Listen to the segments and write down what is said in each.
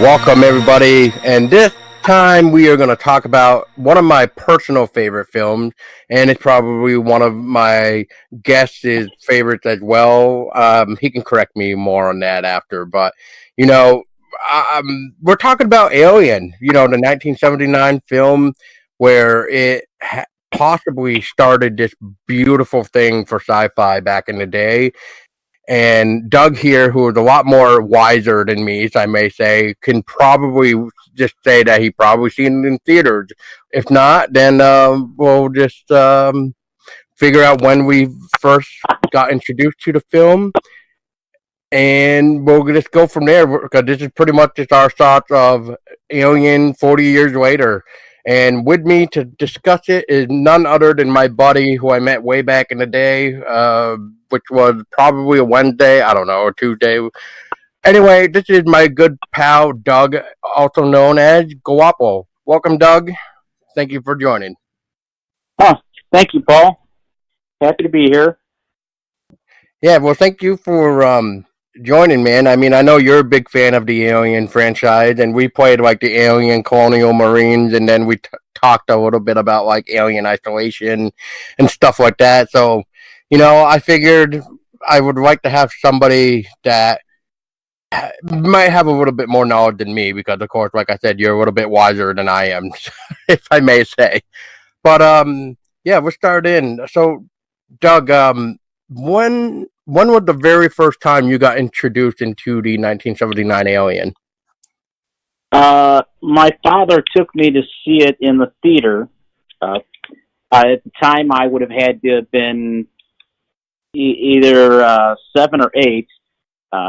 Welcome, everybody. And this time we are going to talk about one of my personal favorite films, and it's probably one of my guests' favorites as well. He can correct me more on that after, but you know, we're talking about Alien. The 1979 film where it possibly started this beautiful thing for sci-fi back in the day. And Doug here, who is a lot more wiser than me, as I may say, can probably just say that he probably seen it in theaters. If not, then we'll just figure out when we first got introduced to the film, and we'll just go from there. Because this is pretty much just our thoughts of Alien 40 years later. And with me to discuss it is none other than my buddy who I met way back in the day, which was probably a Wednesday, I don't know, or Tuesday. Anyway, this is my good pal, Doug, also known as Guapo. Welcome, Doug. Thank you for joining. Thank you, Paul. Happy to be here. Yeah, well, thank you for joining, man. I mean, I know you're a big fan of the Alien franchise, and we played like the Alien Colonial Marines, and then we talked a little bit about like Alien Isolation and stuff like that. So, I figured I would like to have somebody that might have a little bit more knowledge than me, because of course, like I said, you're a little bit wiser than I am, if I may say. But yeah, we'll start in. So, Doug, when was the very first time you got introduced into the 1979 Alien? My father took me to see it in the theater. At the time, I would have had to have been either 7 or 8.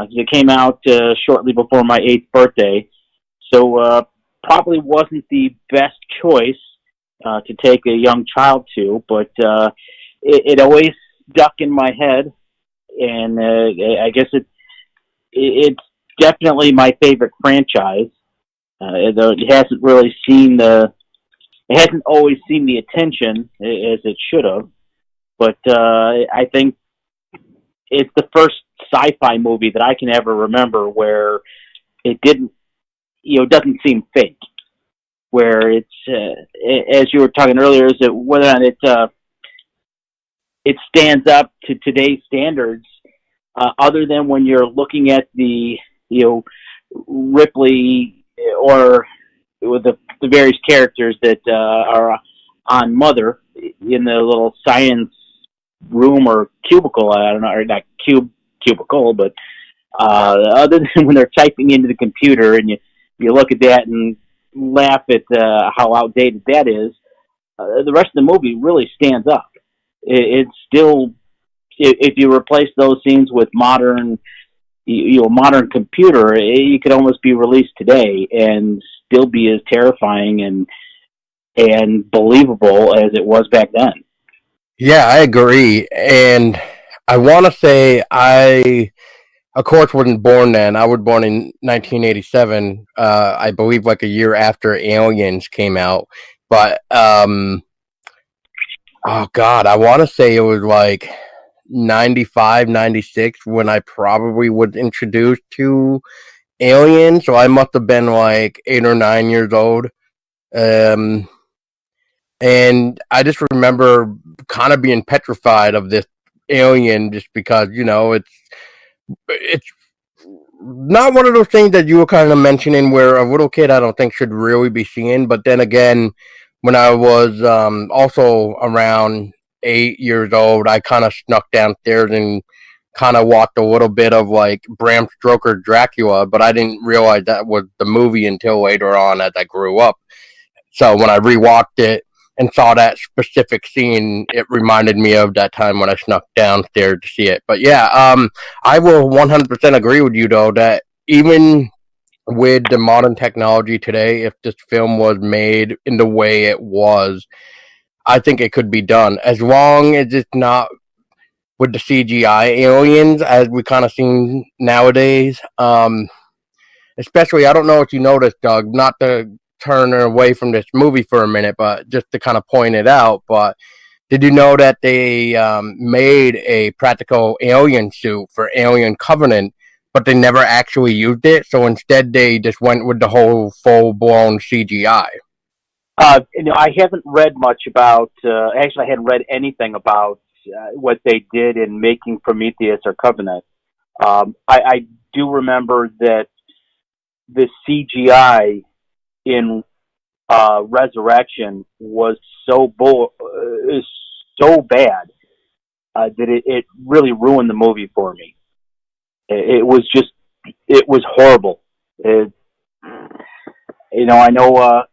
It came out shortly before my 8th birthday, so probably wasn't the best choice to take a young child to, but it always stuck in my head, and I guess it's definitely my favorite franchise. Though it hasn't always seen the attention as it should have, but I think it's the first sci-fi movie that I can ever remember where it doesn't seem fake. Where it's as you were talking earlier, is that whether or not it stands up to today's standards, other than when you're looking at the Ripley or with the various characters that are on Mother in the little science room or cubicle, I don't know, or not cubicle, but other than when they're typing into the computer and you look at that and laugh at how outdated that is, the rest of the movie really stands up. It's still, if you replace those scenes with modern computer, it could almost be released today and still be as terrifying and believable as it was back then. Yeah, I agree. And I want to say I, of course, wasn't born then. I was born in 1987, I believe like a year after Aliens came out. But, oh God, I want to say it was like 95, 96 when I probably was introduced to Alien. So I must have been like 8 or 9 years old. And I just remember kind of being petrified of this alien, just because it's not one of those things that you were kind of mentioning where a little kid I don't think should really be seeing. But then again, when I was also around 8 years old, I kind of snuck downstairs and kind of watched a little bit of like Bram Stoker's Dracula, but I didn't realize that was the movie until later on as I grew up. So when I rewatched it and saw that specific scene, it reminded me of that time when I snuck downstairs to see it. But yeah, I will 100% agree with you, though, that even with the modern technology today, if this film was made in the way it was, I think it could be done, as long as it's not with the CGI aliens as we kind of seen nowadays. Especially, I don't know if you noticed, Doug, not to turn away from this movie for a minute, but just to kind of point it out. But did you know that they made a practical alien suit for Alien Covenant, but they never actually used it. So instead, they just went with the whole full-blown CGI. I haven't read much about. Actually, I hadn't read anything about what they did in making Prometheus or Covenant. I do remember that the CGI in Resurrection was so bad that it really ruined the movie for me. It was horrible. I know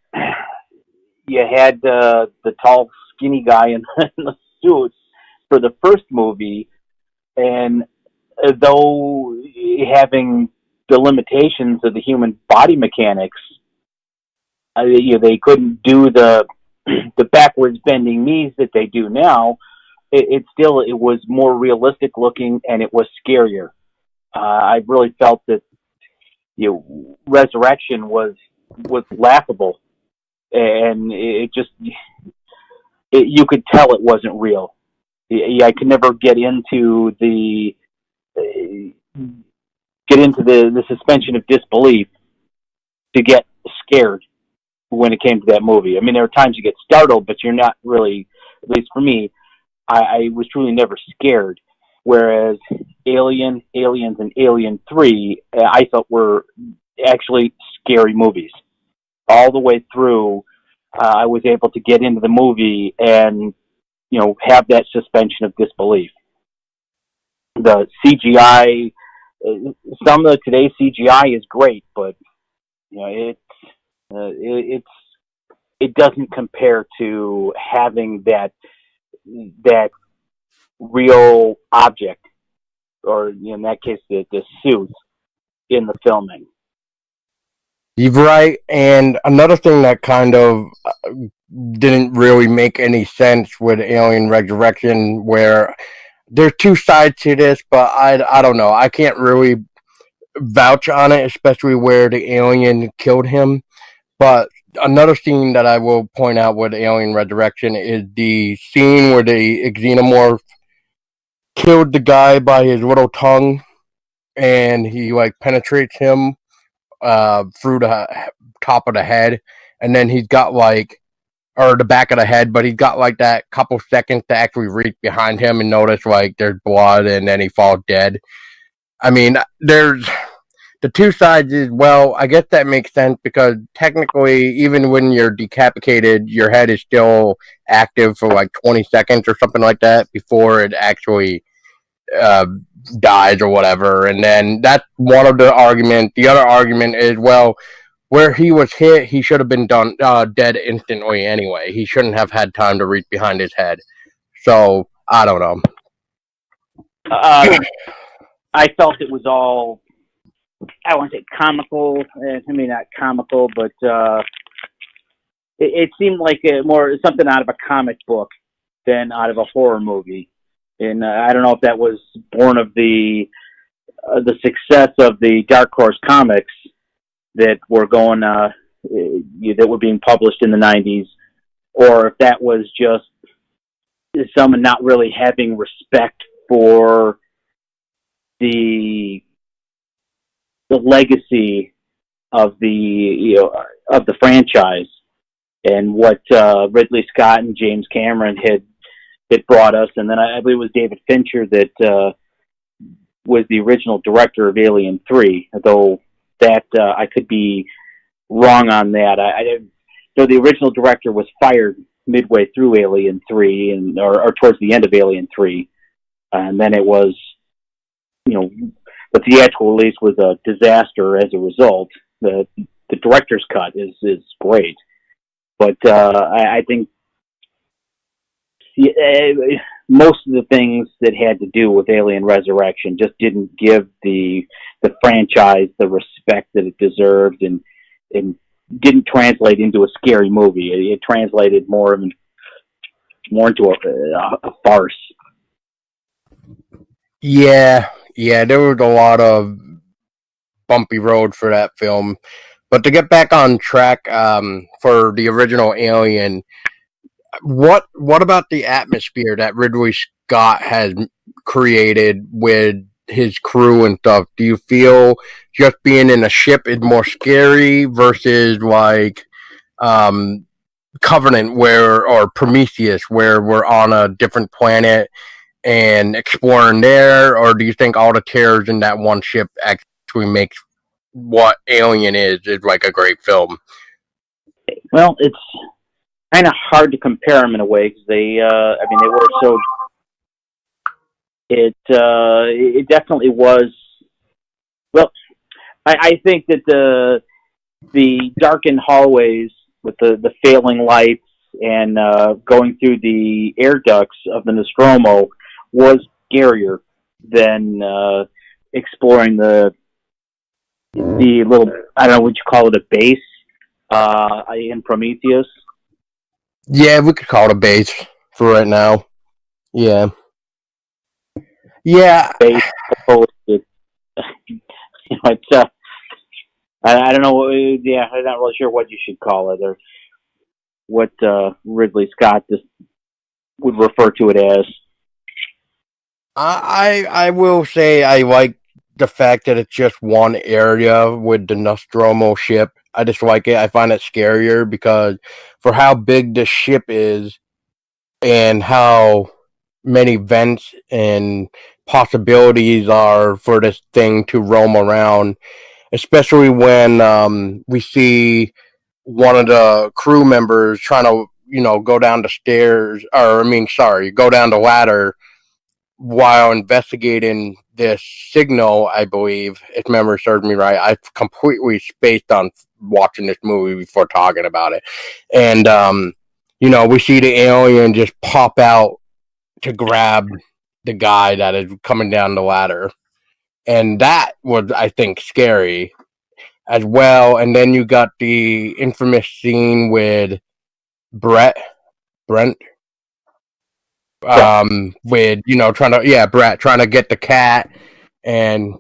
you had the tall, skinny guy in the suit for the first movie, and though having the limitations of the human body mechanics, they couldn't do the backwards bending knees that they do now. It was more realistic looking, and it was scarier. I really felt that Resurrection was laughable, and you could tell it wasn't real. I could never get into the suspension of disbelief to get scared when it came to that movie. I mean, there are times you get startled, but you're not really, at least for me, I was truly never scared. Whereas Aliens, and Alien 3, I felt were actually scary movies. All the way through, I was able to get into the movie and, have that suspension of disbelief. The CGI, some of today's CGI is great, but, it doesn't compare to having that real object, or in that case, the suit in the filming. You're right, and another thing that kind of didn't really make any sense with Alien Resurrection, where there's two sides to this, but I don't know. I can't really vouch on it, especially where the alien killed him. But another scene that I will point out with Alien Resurrection is the scene where the Xenomorph killed the guy by his little tongue, and he penetrates him through the top of the head, and then he's got or the back of the head, but he's got that couple seconds to actually reach behind him and notice there's blood, and then he falls dead. I mean, there's the two sides is, well, I guess that makes sense because technically, even when you're decapitated, your head is still active for 20 seconds or something like that before it actually dies or whatever. And then that's one of the arguments. The other argument is, well, where he was hit, he should have been dead instantly anyway. He shouldn't have had time to reach behind his head. So, I don't know. I felt it was all, I won't say comical. I mean, not comical, but it seemed like more something out of a comic book than out of a horror movie. And I don't know if that was born of the success of the Dark Horse comics that were going that were being published in the 90s, or if that was just someone not really having respect for the legacy of the franchise and what Ridley Scott and James Cameron had brought us. And then I believe it was David Fincher that was the original director of Alien 3, though that I could be wrong on that. So the original director was fired midway through Alien 3 or towards the end of Alien 3, and then it was, the theatrical release was a disaster as a result. The director's cut is great, but I think most of the things that had to do with Alien Resurrection just didn't give the franchise the respect that it deserved, and didn't translate into a scary movie. It translated more into a farce. Yeah, there was a lot of bumpy road for that film. But to get back on track for the original Alien, what about the atmosphere that Ridley Scott has created with his crew and stuff, do you feel just being in a ship is more scary versus like Covenant or Prometheus where we're on a different planet and exploring there, or do you think all the terrors in that one ship actually makes what Alien is like a great film? Well, it's kind of hard to compare them in a way because they were so. It definitely was. Well, I think that the darkened hallways with the failing lights and going through the air ducts of the Nostromo was scarier than exploring the little, I don't know what you call it, a base in Prometheus. Yeah, we could call it a base for right now. Yeah. Yeah. Base. It's, I don't know. Yeah, I'm not really sure what you should call it or what Ridley Scott just would refer to it as. I will say I like the fact that it's just one area with the Nostromo ship. I just like it. I find it scarier because for how big the ship is and how many vents and possibilities are for this thing to roam around, especially when we see one of the crew members trying to, go down the stairs, go down the ladder while investigating this signal, I believe, if memory serves me right. I completely spaced on watching this movie before talking about it. And, we see the alien just pop out to grab the guy that is coming down the ladder. And that was, I think, scary as well. And then you got the infamous scene with Brent, with Brett trying to get the cat, and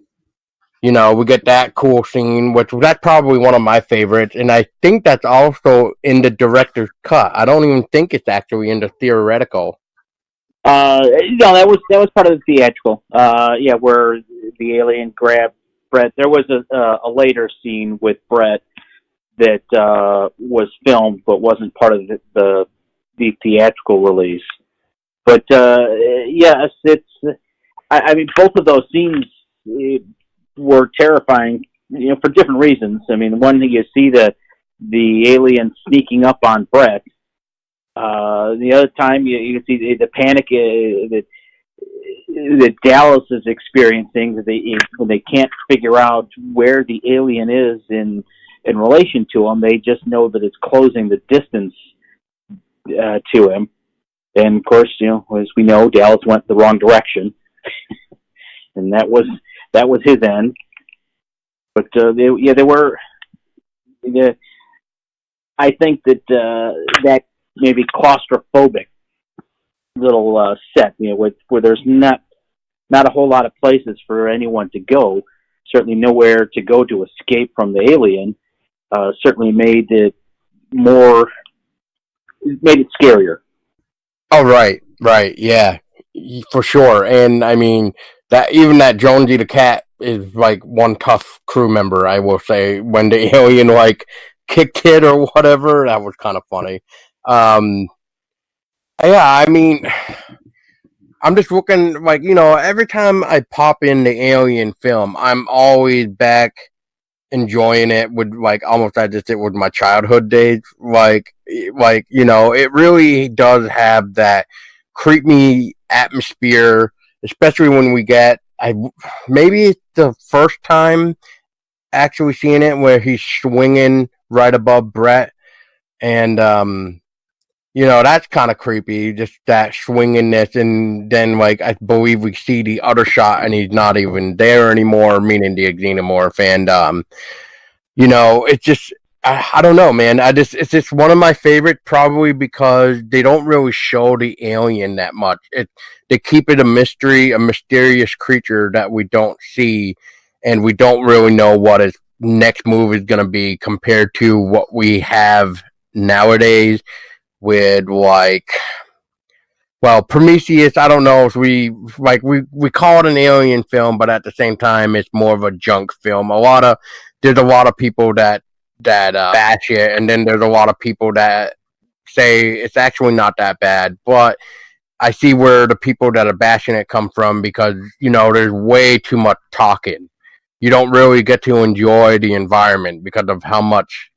we get that cool scene, which that's probably one of my favorites, and I think that's also in the director's cut. I don't even think it's actually in the theoretical. No, that was part of the theatrical. Where the alien grabbed Brett. There was a later scene with Brett that was filmed but wasn't part of the theatrical release. But yes, it's. I mean, both of those scenes were terrifying, for different reasons. I mean, one thing, you see the alien sneaking up on Brett. The other time, you see the panic that Dallas is experiencing. When they can't figure out where the alien is in relation to him, they just know that it's closing the distance to him. And of course, as we know, Dallas went the wrong direction, and that was his end. But there were. I think that that maybe claustrophobic little set, where there's not a whole lot of places for anyone to go. Certainly nowhere to go to escape from the alien. Certainly made it scarier. Oh, right, yeah, for sure. And I mean that Jonesy the cat is like one tough crew member, I will say. When the alien kicked it or whatever, that was kind of funny. Yeah, I mean, I'm just looking every time I pop in the Alien film, I'm always back enjoying it with almost as if it was my childhood days. It really does have that creepy atmosphere, especially when we get maybe it's the first time actually seeing it where he's swinging right above Brett, and that's kind of creepy, just that swinginess. And then I believe we see the other shot and he's not even there anymore, meaning the Xenomorph. And it's just I don't know, man. It's just one of my favorite, probably because they don't really show the alien that much. They keep it a mystery, a mysterious creature that we don't see, and we don't really know what his next move is going to be compared to what we have nowadays with well, Prometheus, I don't know if we call it an alien film, but at the same time, it's more of a junk film. There's a lot of people that bash it, and then there's a lot of people that say it's actually not that bad. But I see where the people that are bashing it come from because there's way too much talking. You don't really get to enjoy the environment because of how much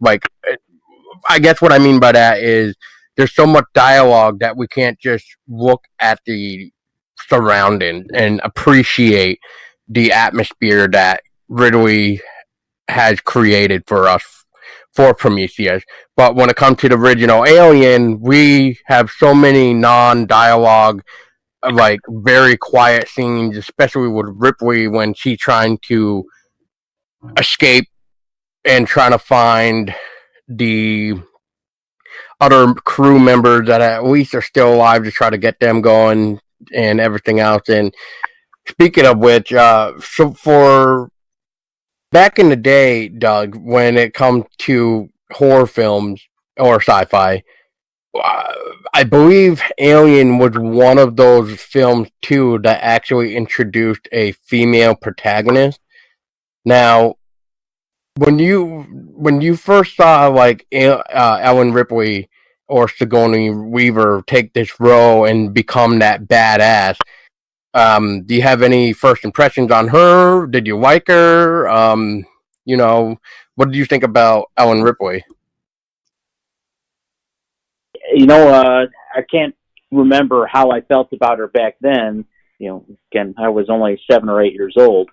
I guess what I mean by that is there's so much dialogue that we can't just look at the surrounding and appreciate the atmosphere that Ridley has created for us for Prometheus. But when it comes to the original Alien, we have so many non-dialogue, very quiet scenes, especially with Ripley when she's trying to escape and trying to find the other crew members that at least are still alive to try to get them going and everything else. And speaking of which, so for back in the day, Doug, when it comes to horror films or sci-fi, I believe Alien was one of those films too that actually introduced a female protagonist. Now, when you first saw Ellen Ripley or Sigourney Weaver take this role and become that badass, do you have any first impressions on her? Did you like her? What did you think about Ellen Ripley? I can't remember how I felt about her back then. Again, I was only 7 or 8 years old.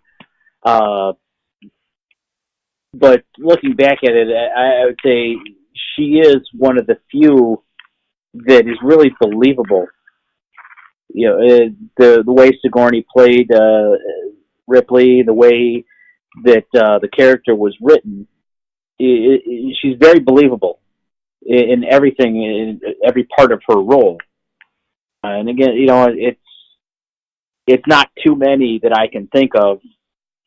But looking back at it, I would say she is one of the few that is really believable. The way Sigourney played Ripley, the way that the character was written, she's very believable in everything, in every part of her role. And again, it's not too many that I can think of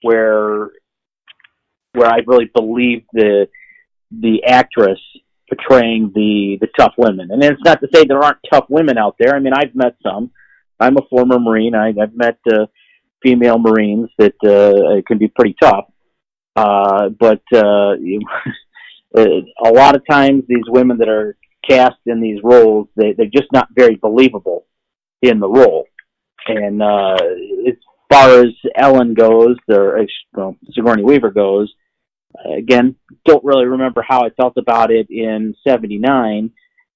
where I really believe the actress portraying the tough women. And it's not to say there aren't tough women out there. I mean, I've met some. I'm a former Marine. I've met female Marines that can be pretty tough. But a lot of times these women that are cast in these roles, they're just not very believable in the role. And as far as Ellen goes, or Sigourney Weaver goes, again, don't really remember how I felt about it in '79,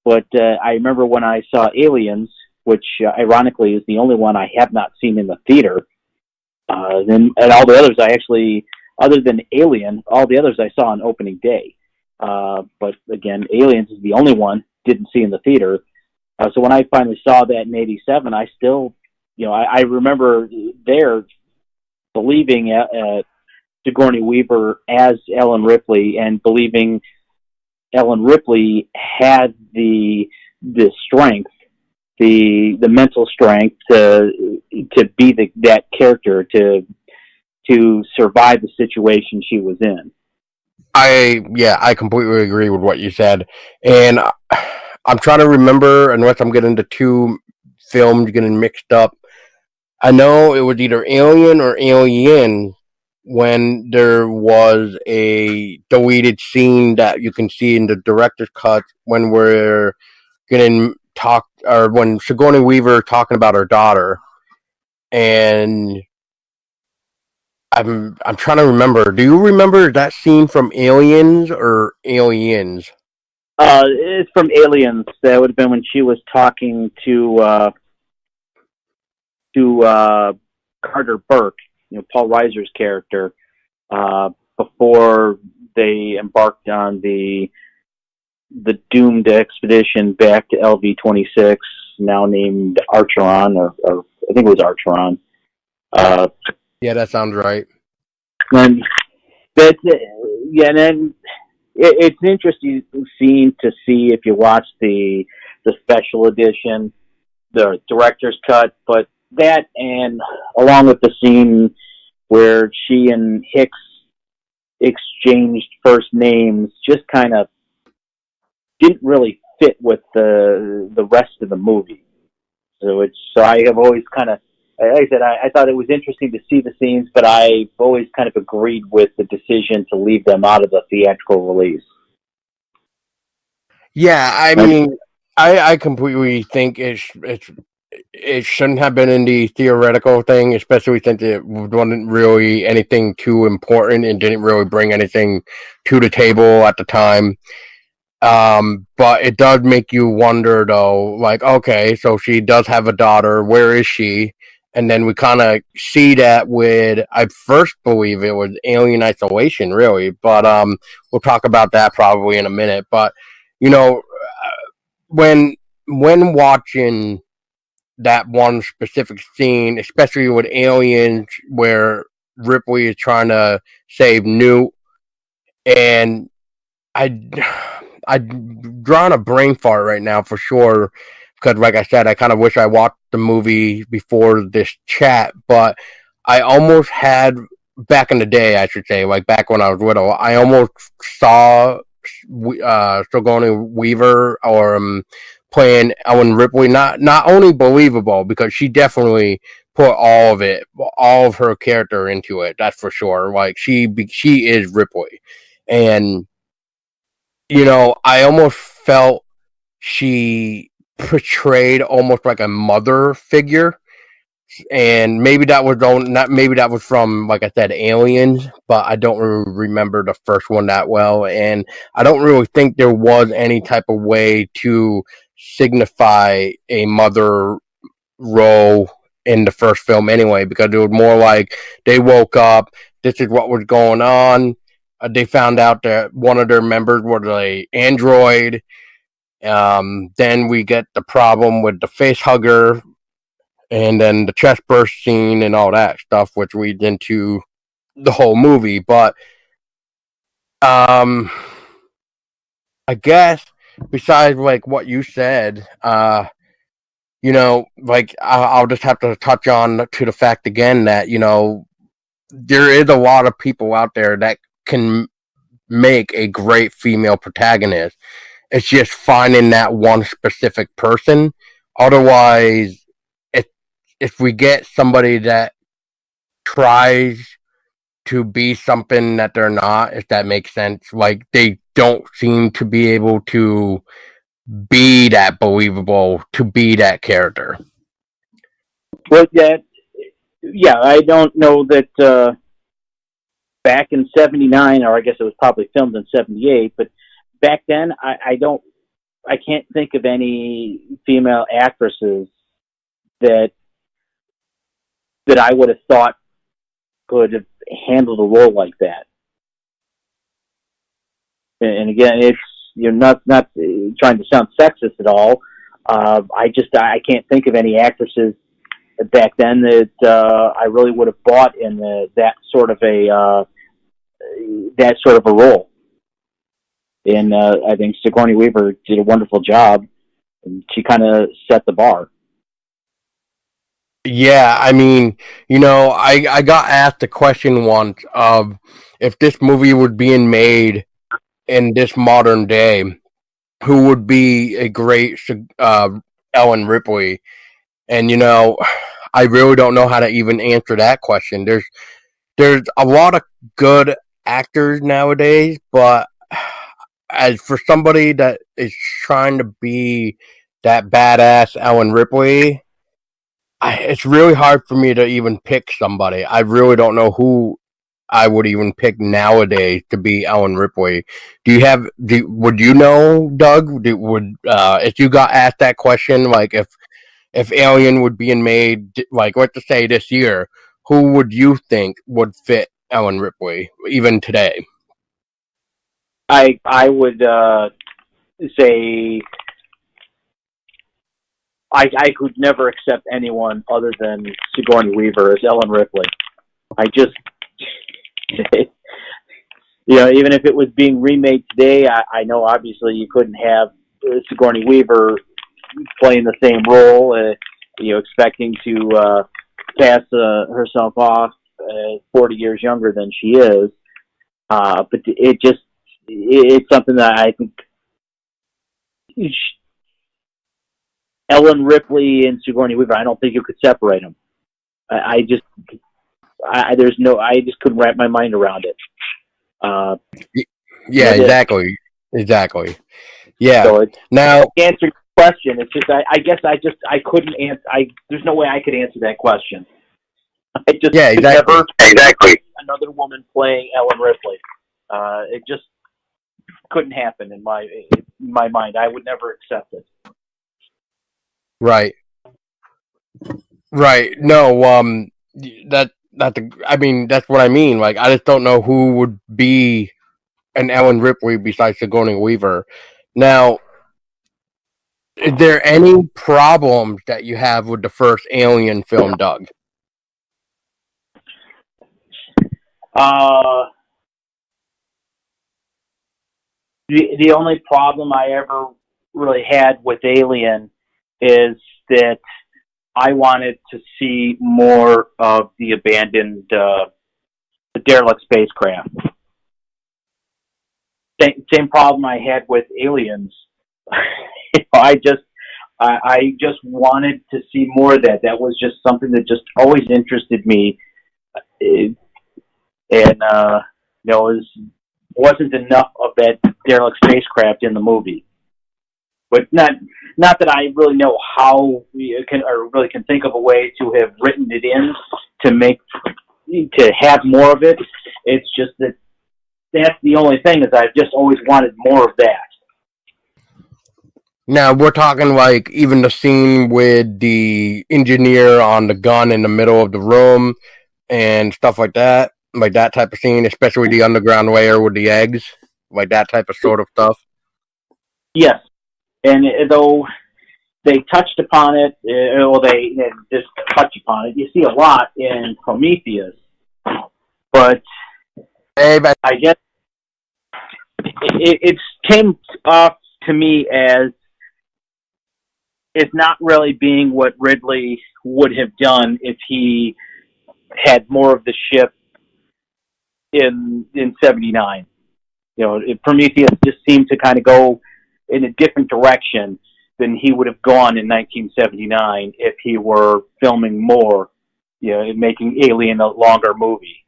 but I remember when I saw Aliens, which ironically is the only one I have not seen in the theater. And all the others other than Alien, all the others I saw on opening day. But again, Aliens is the only one didn't see in the theater. So when I finally saw that in '87, I still, I remember there believing Sigourney Weaver as Ellen Ripley and believing Ellen Ripley had the strength, the mental strength to be that character, to survive the situation she was in. I completely agree with what you said, and I'm trying to remember, unless I'm getting the two films getting mixed up. I know it was either Alien or Alien when there was a deleted scene that you can see in the director's cut when we're getting talked, or when Sigourney Weaver talking about her daughter, and I'm trying to remember. Do you remember that scene from Aliens or Aliens? It's from Aliens. That would have been when she was talking to Carter Burke, Paul Reiser's character, before they embarked on the doomed expedition back to LV-26, now named Archeron, or I think it was Archeron. Yeah, that sounds right. And that's and then it's an interesting scene to see if you watch the special edition, the director's cut, but that, and along with the scene where she and Hicks exchanged first names, just kind of didn't really fit with the rest of the movie. So I have always kind of, like I said, I thought it was interesting to see the scenes, but I've always kind of agreed with the decision to leave them out of the theatrical release. Yeah, I mean, I completely think it shouldn't have been in the theoretical thing, especially since it wasn't really anything too important and didn't really bring anything to the table at the time. But it does make you wonder, though, like, okay, so she does have a daughter. Where is she? And then we kind of see that with, I first believe it was Alien Isolation, really. But we'll talk about that probably in a minute. But you know, when watching that one specific scene, especially with Aliens, where Ripley is trying to save Newt, and I drawn a brain fart right now for sure, because like I said, I kind of wish I watched the movie before this chat, but I almost had, back in the day, I should say, like back when I was little, I almost saw Sigourney Weaver or playing Ellen Ripley. Not only believable, because she definitely put all of her character into it. That's for sure. Like she is Ripley, and I almost felt she portrayed almost like a mother figure, and maybe that was not maybe that was from, like I said, Aliens, but I don't really remember the first one that well, and I don't really think there was any type of way to signify a mother role in the first film anyway, because it was more like they woke up, this is what was going on. They found out that one of their members was a android. Then we get the problem with the face hugger, and then the chest burst scene and all that stuff, which leads into the whole movie. But I guess besides like what you said, like I'll just have to touch on to the fact again that there is a lot of people out there that can make a great female protagonist. It's just finding that one specific person. Otherwise, if we get somebody that tries to be something that they're not, if that makes sense, like they don't seem to be able to be that believable, to be that character. But yeah, I don't know that back in '79, or I guess it was probably filmed in '78, but back then, I can't think of any female actresses that I would have thought could have handled a role like that. And again, it's not trying to sound sexist at all. I can't think of any actresses back then that I really would have bought in that sort of a role. And I think Sigourney Weaver did a wonderful job, and she kind of set the bar. Yeah, I mean, I got asked a question once of if this movie was being made in this modern day, who would be a great Ellen Ripley? And I really don't know how to even answer that question. There's a lot of good actors nowadays, but as for somebody that is trying to be that badass Ellen Ripley, it's really hard for me to even pick somebody. I really don't know who I would even pick nowadays to be Ellen Ripley. Would you know, Doug? If you got asked that question, like if Alien would be made, like let's just say this year, who would you think would fit Ellen Ripley even today? I would say I could never accept anyone other than Sigourney Weaver as Ellen Ripley. I just, even if it was being remade today, I know obviously you couldn't have Sigourney Weaver playing the same role, expecting to pass herself off 40 years younger than she is. But it's something that I think Ellen Ripley and Sigourney Weaver, I don't think you could separate them. I just couldn't wrap my mind around it. Yeah, exactly. Yeah. So Now, to answer your question, it's just I couldn't answer. There's no way I could answer that question. I just never another woman playing Ellen Ripley. It just couldn't happen in my mind. I would never accept it. Right. No, I mean, that's what I mean. Like, I just don't know who would be an Ellen Ripley besides Sigourney Weaver. Now, is there any problems that you have with the first Alien film, Doug? The only problem I ever really had with Alien is that I wanted to see more of the abandoned, the derelict spacecraft. Same problem I had with Aliens. I just wanted to see more of that. That was just something that just always interested me, and it wasn't enough of that derelict spacecraft in the movie. But not that I really know how we can think of a way to have written it in to have more of it. It's just that's the only thing, is I've just always wanted more of that. Now, we're talking like even the scene with the engineer on the gun in the middle of the room and stuff like that type of scene, especially the underground layer with the eggs, like that type of sort of stuff. Yes, and though they touched upon it, they just touch upon it. You see a lot in Prometheus, but I guess it came off to me as it's not really being what Ridley would have done if he had more of the ship in 79. Prometheus just seemed to kind of go in a different direction than he would have gone in 1979 if he were filming more, making Alien a longer movie.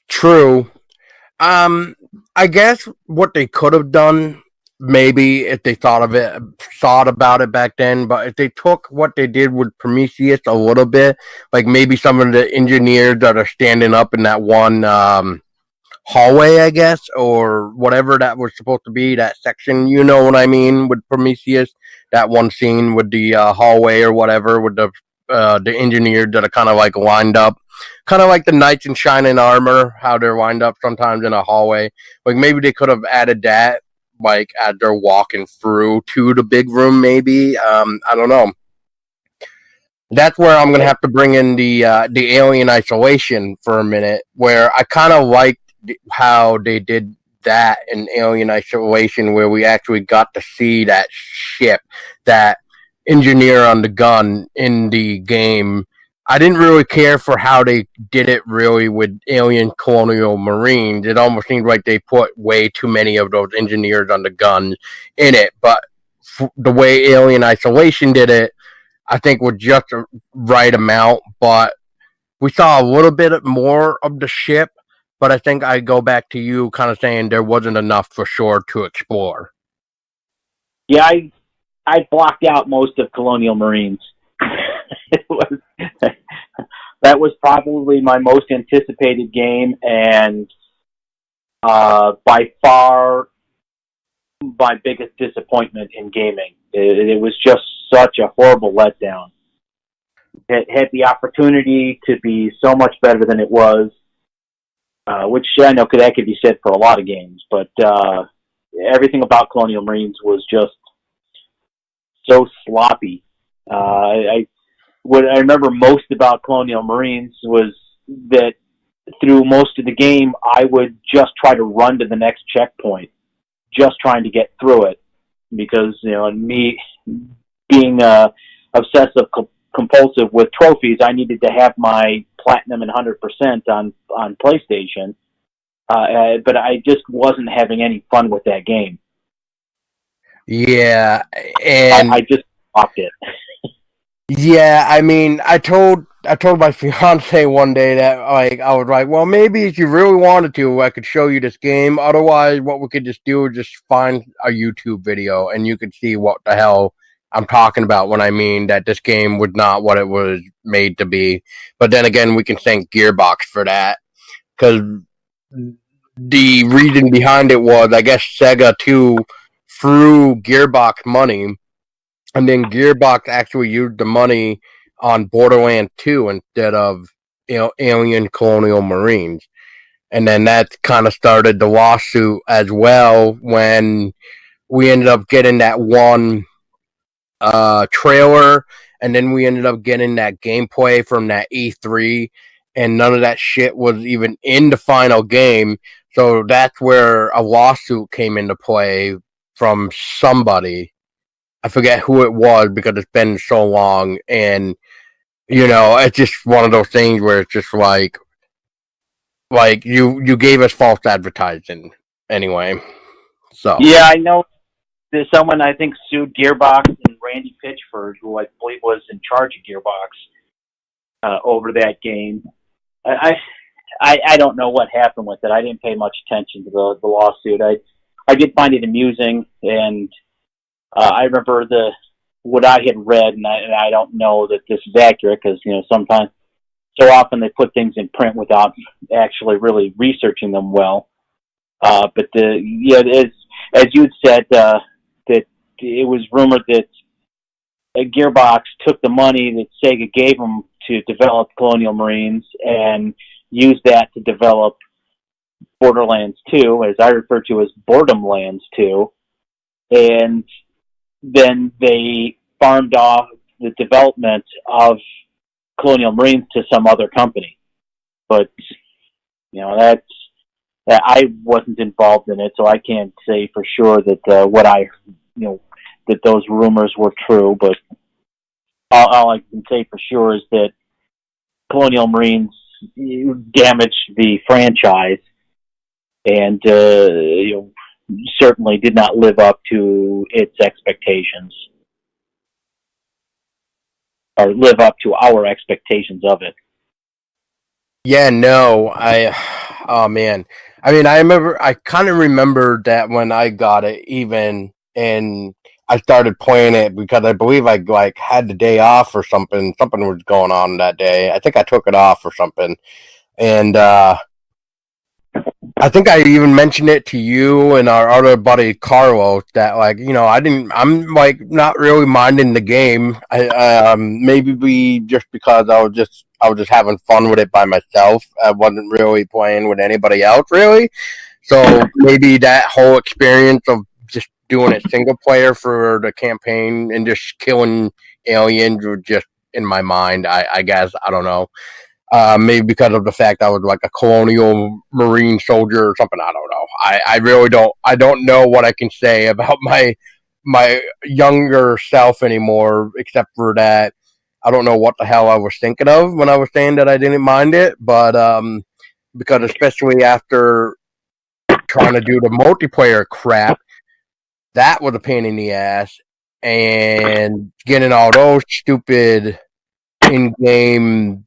True. I guess what they could have done, maybe if they thought about it back then, but if they took what they did with Prometheus a little bit, like maybe some of the engineers that are standing up in that one hallway, I guess, or whatever that was supposed to be, that section, you know what I mean, with Prometheus, that one scene with the hallway or whatever, with the engineers that are kind of like lined up, kind of like the knights in shining armor, how they're lined up sometimes in a hallway. Like maybe they could have added that, like as they're walking through to the big room, maybe. I don't know. That's where I'm gonna have to bring in the Alien Isolation for a minute, where I kind of liked how they did that in Alien Isolation, where we actually got to see that ship, that engineer on the gun in the game. I didn't really care for how they did it really with Alien Colonial Marines. It almost seemed like they put way too many of those engineers on the guns in it. But the way Alien Isolation did it, I think was just the right amount. But we saw a little bit more of the ship. But I think I go back to you kind of saying there wasn't enough for sure to explore. Yeah, I blocked out most of Colonial Marines. That was probably my most anticipated game, and by far my biggest disappointment in gaming. It was just such a horrible letdown. It had the opportunity to be so much better than it was, which I know that could be said for a lot of games, but everything about Colonial Marines was just so sloppy. What I remember most about Colonial Marines was that through most of the game, I would just try to run to the next checkpoint, just trying to get through it, because me being obsessive compulsive with trophies, I needed to have my platinum and 100% on PlayStation, but I just wasn't having any fun with that game. Yeah, and I just blocked it. yeah, I mean, I told my fiance one day that like I was like, well, maybe if you really wanted to, I could show you this game. Otherwise, what we could just do is just find a YouTube video, and you could see what the hell I'm talking about when I mean that this game was not what it was made to be. But then again, we can thank Gearbox for that because the reason behind it was, I guess, Sega too threw Gearbox money, and then Gearbox actually used the money on Borderlands 2 instead of Alien Colonial Marines. And then that kind of started the lawsuit as well when we ended up getting that one trailer, and then we ended up getting that gameplay from that E3, and none of that shit was even in the final game. So that's where a lawsuit came into play from somebody. I forget who it was because it's been so long, and it's just one of those things where it's just like you gave us false advertising anyway. So Yeah, I know. There's someone I think sued Gearbox and Randy Pitchford, who I believe was in charge of Gearbox, over that game. I don't know what happened with it. I didn't pay much attention to the lawsuit. I did find it amusing, and I remember what I had read, and I don't know that this is accurate because sometimes so often they put things in print without actually really researching them well. But as you had said, that it was rumored that Gearbox took the money that Sega gave them to develop Colonial Marines and used that to develop Borderlands 2, as I refer to as Boredomlands 2, and then they farmed off the development of Colonial Marines to some other company. But that's I wasn't involved in it, so I can't say for sure that that those rumors were true. But all I can say for sure is that Colonial Marines damaged the franchise, and certainly did not live up to its expectations, or live up to our expectations of it. yeah, no, oh man, I mean, I kind of remember that when I got it, even, and I started playing it because I believe I like had the day off or something. Something was going on that day. I think I took it off or something, and I think I even mentioned it to you and our other buddy Carlos that I'm like not really minding the game. Maybe just because I was just having fun with it by myself. I wasn't really playing with anybody else really. So maybe that whole experience of just doing it single player for the campaign and just killing aliens was just in my mind. I guess I don't know. Maybe because of the fact I was like a colonial marine soldier or something. I don't know. I really don't. I don't know what I can say about my younger self anymore, except for that I don't know what the hell I was thinking of when I was saying that I didn't mind it. But because especially after trying to do the multiplayer crap, that was a pain in the ass, and getting all those stupid in-game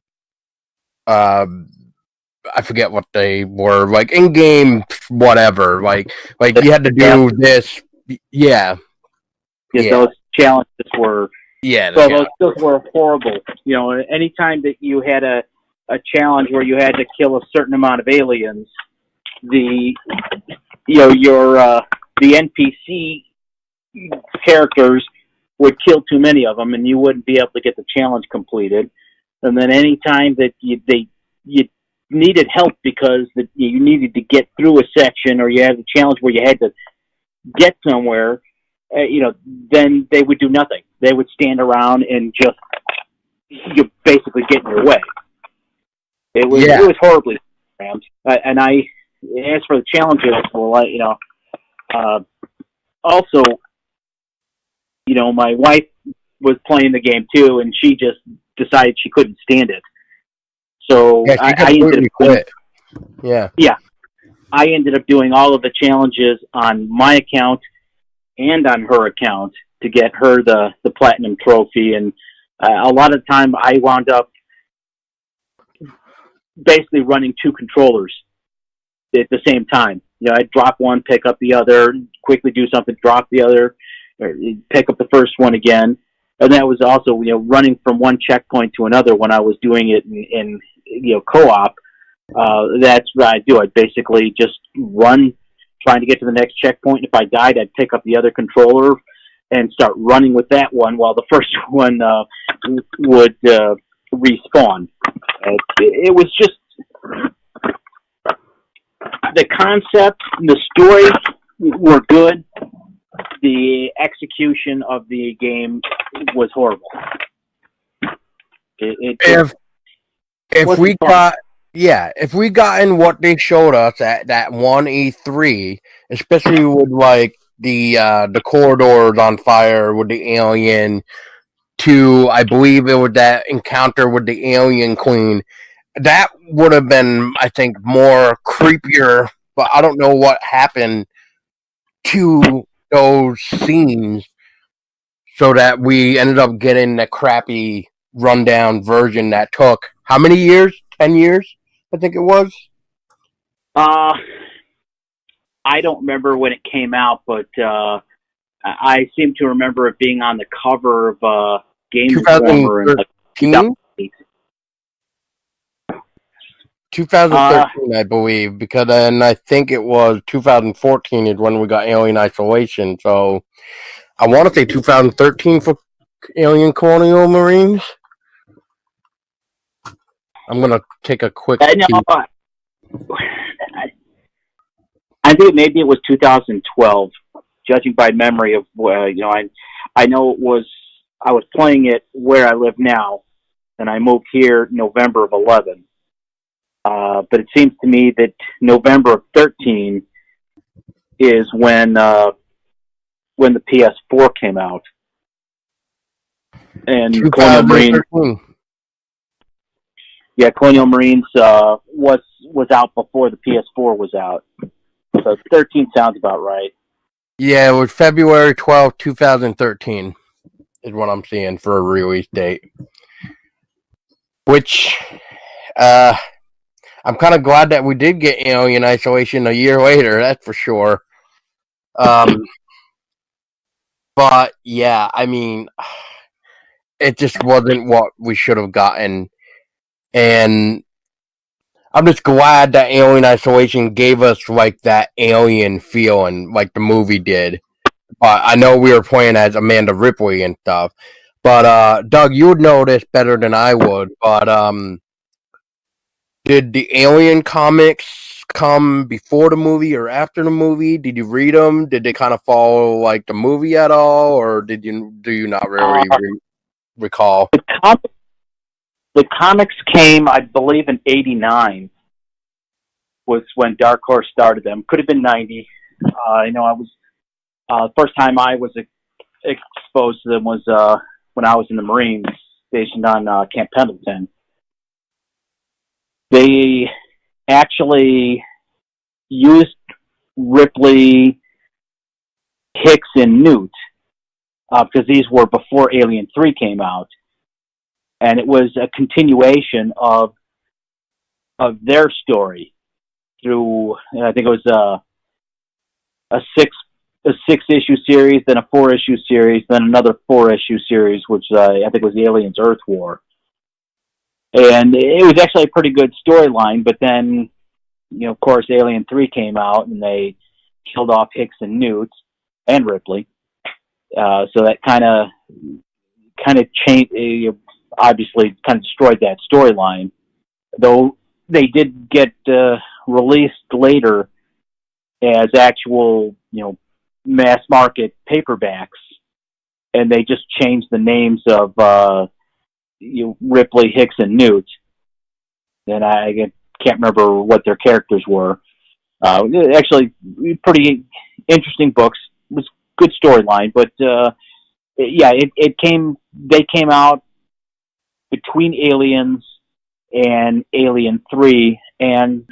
I forget what they were, like in game whatever, like you had to do this. Yeah, Yeah, yeah, those challenges were yeah, the well, challenge. those were horrible. Anytime that you had a challenge where you had to kill a certain amount of aliens, the the NPC characters would kill too many of them, and you wouldn't be able to get the challenge completed. And then anytime that you needed help because you needed to get through a section, or you had a challenge where you had to get somewhere, then they would do nothing. They would stand around and just basically get in your way. It was horribly programmed. And as for the challenges, well, also, my wife was playing the game too, and she just decided she couldn't stand it. So Yeah, she I ended up quit. Yeah, I ended up doing all of the challenges on my account, and on her account to get her the platinum trophy. And a lot of the time I wound up basically running two controllers at the same time. I'd drop one, pick up the other, quickly do something, drop the other, or pick up the first one again. And that was also, running from one checkpoint to another when I was doing it in co-op. That's what I do. I'd basically just run, trying to get to the next checkpoint. If I died, I'd pick up the other controller and start running with that one while the first one would respawn. It was just the concept, the story were good. The execution of the game was horrible. If we got in what they showed us at that one E3, especially with like the corridors on fire with the alien, to I believe it was that encounter with the alien queen, that would have been, I think, more creepier. But I don't know what happened to those scenes, so that we ended up getting the crappy rundown version that took how many years? 10 years, I think it was. I don't remember when it came out, but I seem to remember it being on the cover of Game Informer in 2008. 2013, I believe, because then I think it was 2014 is when we got Alien Isolation. So I want to say 2013 for Alien Colonial Marines. I'm gonna take a quick. I think maybe it was 2012, judging by memory of I know it was. I was playing it where I live now, and I moved here November of 11. But it seems to me that November of 13 is when the PS4 came out, and Colonial Marines. Yeah, Colonial Marines was out before the PS4 was out, so 13 sounds about right. Yeah, it was February 12th, 2013 is what I'm seeing for a release date. Which, I'm kind of glad that we did get Alien Isolation a year later, that's for sure. But, yeah, I mean, it just wasn't what we should have gotten. And I'm just glad that Alien Isolation gave us, like, that alien feeling, like the movie did. I know we were playing as Amanda Ripley and stuff. But, Doug, you would know this better than I would. But, did the Alien comics come before the movie or after the movie? Did you read them? Did they kind of follow, like, the movie at all? Or do you not really recall? The comics came, I believe, in '89. Was when Dark Horse started them. Could have been '90. I was first time I was exposed to them was when I was in the Marines, stationed on Camp Pendleton. They actually used Ripley, Hicks, and Newt because these were before Alien 3 came out. And it was a continuation of their story through, I think it was a six-issue series, then a 4-issue series, then another 4-issue series, which I think was the Aliens Earth War. And it was actually a pretty good storyline, but then, of course, Alien 3 came out, and they killed off Hicks and Newt and Ripley. So that kind of changed, obviously kind of destroyed that storyline. Though they did get released later as actual, mass market paperbacks, and they just changed the names of Ripley, Hicks, and Newt. And I can't remember what their characters were. Actually, pretty interesting books. It was good storyline, but they came out between Aliens and Alien 3, and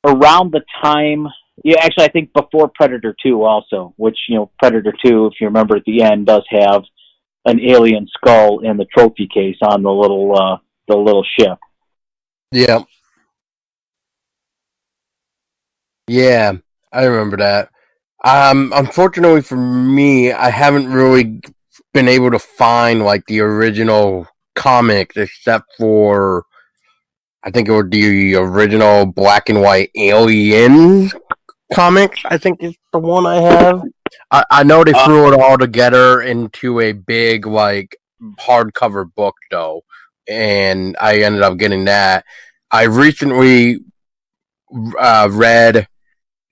around the time Yeah, actually, I think before Predator 2 also, which, Predator 2, if you remember at the end, does have an alien skull in the trophy case on the little ship. Yeah. Yeah, I remember that. Unfortunately for me, I haven't really been able to find like the original comics except for I think it was the original black and white Aliens comics. I think is the one I have. I know they threw it all together into a big like hardcover book though, and I ended up getting that. I recently read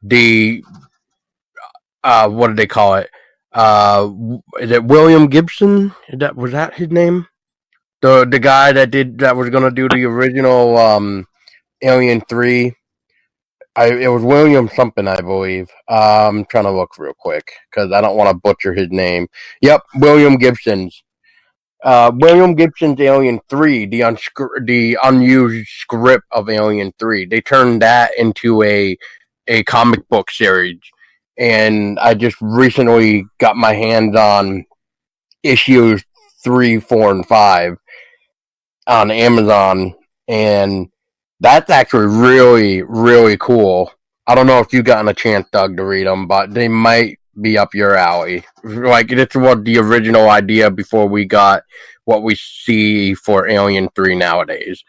the what did they call it? Is it William Gibson? Was that his name? The guy that was gonna do the original Alien 3. It was William something, I believe. I'm trying to look real quick because I don't want to butcher his name. Yep, William Gibson's. William Gibson's Alien 3, the unused script of Alien 3. They turned that into a comic book series, and I just recently got my hands on issues 3, 4, and 5 on Amazon, and that's actually really, really cool. I don't know if you've gotten a chance, Doug, to read them, but they might be up your alley. Like, this was the original idea before we got what we see for Alien 3 nowadays.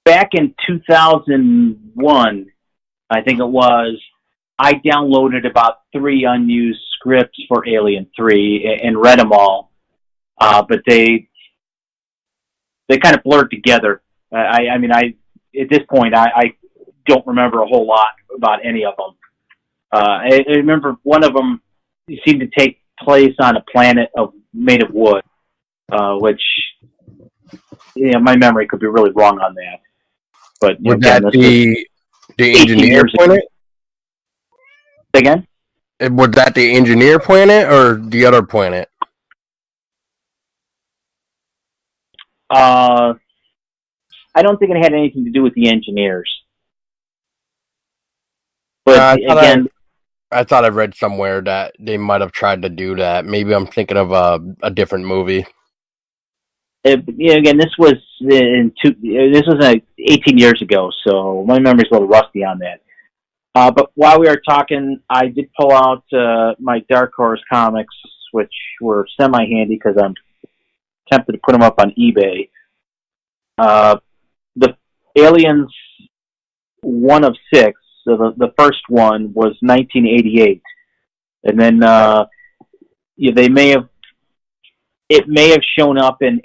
Back in 2001, I think it was, I downloaded about 3 unused scripts for Alien 3 and read them all, but they kind of blurred together. I mean, at this point, I don't remember a whole lot about any of them. I remember one of them seemed to take place on a planet made of wood, which, my memory could be really wrong on that. But would that be the engineer planet? Again? Was that the engineer planet or the other planet? I don't think it had anything to do with the engineers. But I thought I read somewhere that they might have tried to do that. Maybe I'm thinking of a different movie. Again, this was 18 years ago, so my memory's a little rusty on that. But while we were talking, I did pull out my Dark Horse comics, which were semi-handy because I'm tempted to put them up on eBay. The Aliens 1 of 6, so the first one was 1988, and then it may have shown up in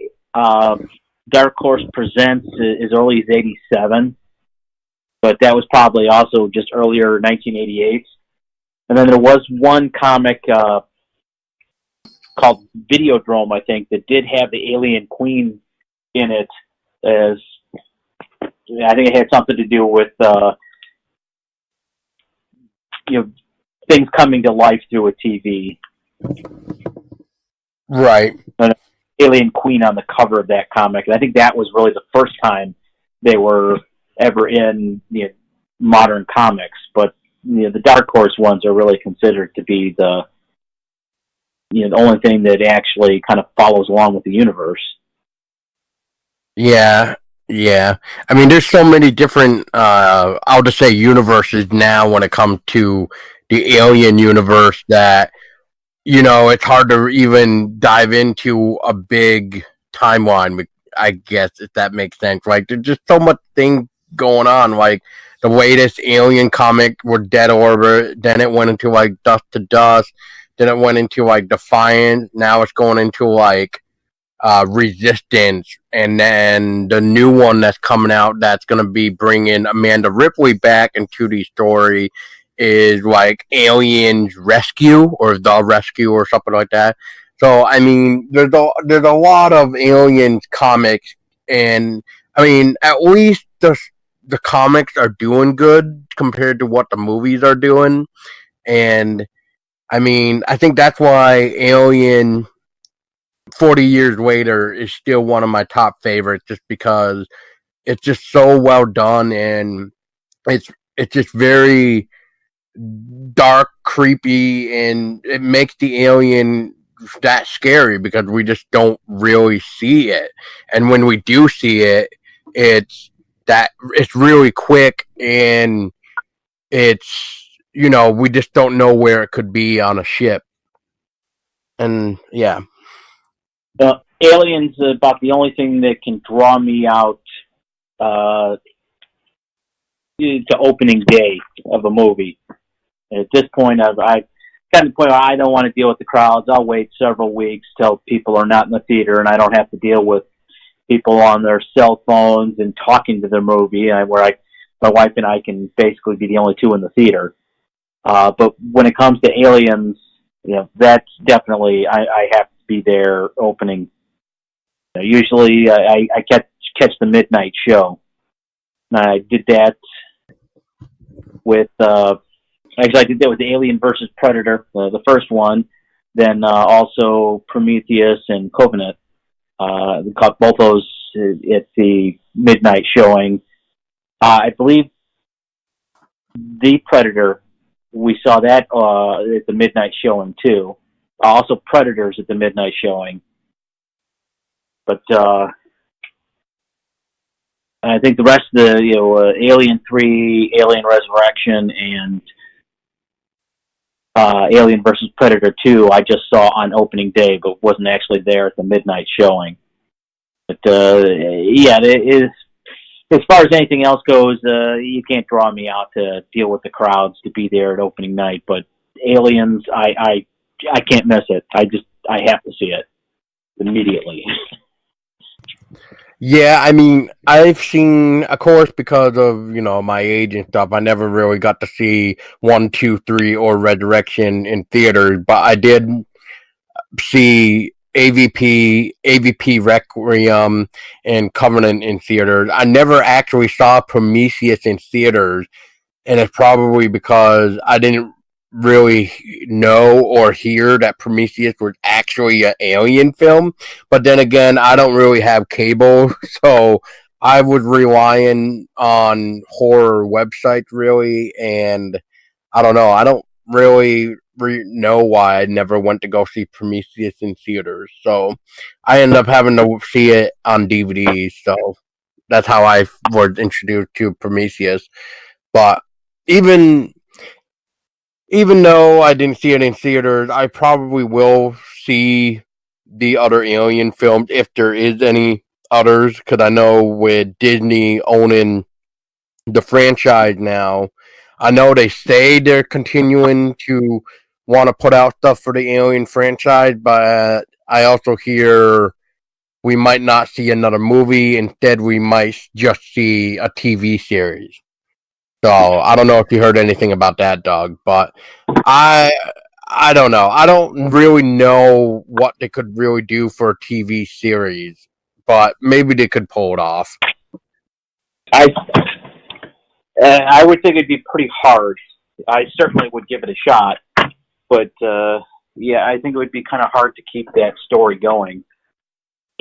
Dark Horse Presents as early as 87, but that was probably also just earlier 1988. And then there was one comic called Videodrome, I think, that did have the Alien Queen in it. I think it had something to do with things coming to life through a TV. Right. An Alien Queen on the cover of that comic. And I think that was really the first time they were ever in modern comics. But the Dark Horse ones are really considered to be the only thing that actually kind of follows along with the universe. Yeah. I mean, there's so many different, I'll just say universes now when it comes to the Alien universe that, it's hard to even dive into a big timeline, I guess, if that makes sense. Like, there's just so much thing going on. Like, the latest Alien comic were Dead Orbit, then it went into, like, Dust to Dust, then it went into, like, Defiant, now it's going into, like, Resistance, and then the new one that's coming out that's going to be bringing Amanda Ripley back into the story is like Aliens Rescue or The Rescue or something like that. So I mean, there's a lot of Aliens comics, and I mean, at least the comics are doing good compared to what the movies are doing, and I mean, I think that's why Alien 40 years later is still one of my top favorites, just because it's just so well done, and it's just very dark, creepy, and it makes the alien that scary because we just don't really see it. And when we do see it, it's it's really quick, and it's we just don't know where it could be on a ship. And yeah. Aliens is about the only thing that can draw me out to opening day of a movie. At this point, I've gotten to the point where I don't want to deal with the crowds. I'll wait several weeks till people are not in the theater, and I don't have to deal with people on their cell phones and talking to their movie, where my wife and I can basically be the only two in the theater. But when it comes to Aliens, that's definitely I have to be there opening. Usually, I catch the midnight show. And I did that with actually I did that with Alien versus Predator, the first one. Then also Prometheus and Covenant. We caught both those at the midnight showing. I believe the Predator, we saw that at the midnight showing too. Also Predators at the midnight showing. But I think the rest of the Alien 3, Alien Resurrection, and Alien vs. Predator 2 I just saw on opening day, but wasn't actually there at the midnight showing. But yeah, it is, as far as anything else goes, you can't draw me out to deal with the crowds to be there at opening night. But Aliens, I can't miss it. I have to see it immediately. Yeah, I mean, I've seen, of course, because of, my age and stuff, I never really got to see 1, 2, 3 or Resurrection in theaters, but I did see AVP Requiem, and Covenant in theaters. I never actually saw Prometheus in theaters, and it's probably because I didn't really know or hear that Prometheus was actually an alien film. But then again, I don't really have cable, so I was relying on horror websites really, and I don't know. I don't really know why I never went to go see Prometheus in theaters. So I ended up having to see it on DVD. So that's how I was introduced to Prometheus. But even though I didn't see it in theaters, I probably will see the other Alien films if there is any others, because I know with Disney owning the franchise now, I know they say they're continuing to want to put out stuff for the Alien franchise, but I also hear we might not see another movie. Instead, we might just see a TV series. So I don't know if you heard anything about that, Doug, but I don't know. I don't really know what they could really do for a TV series, but maybe they could pull it off. I would think it'd be pretty hard. I certainly would give it a shot, but yeah, I think it would be kind of hard to keep that story going.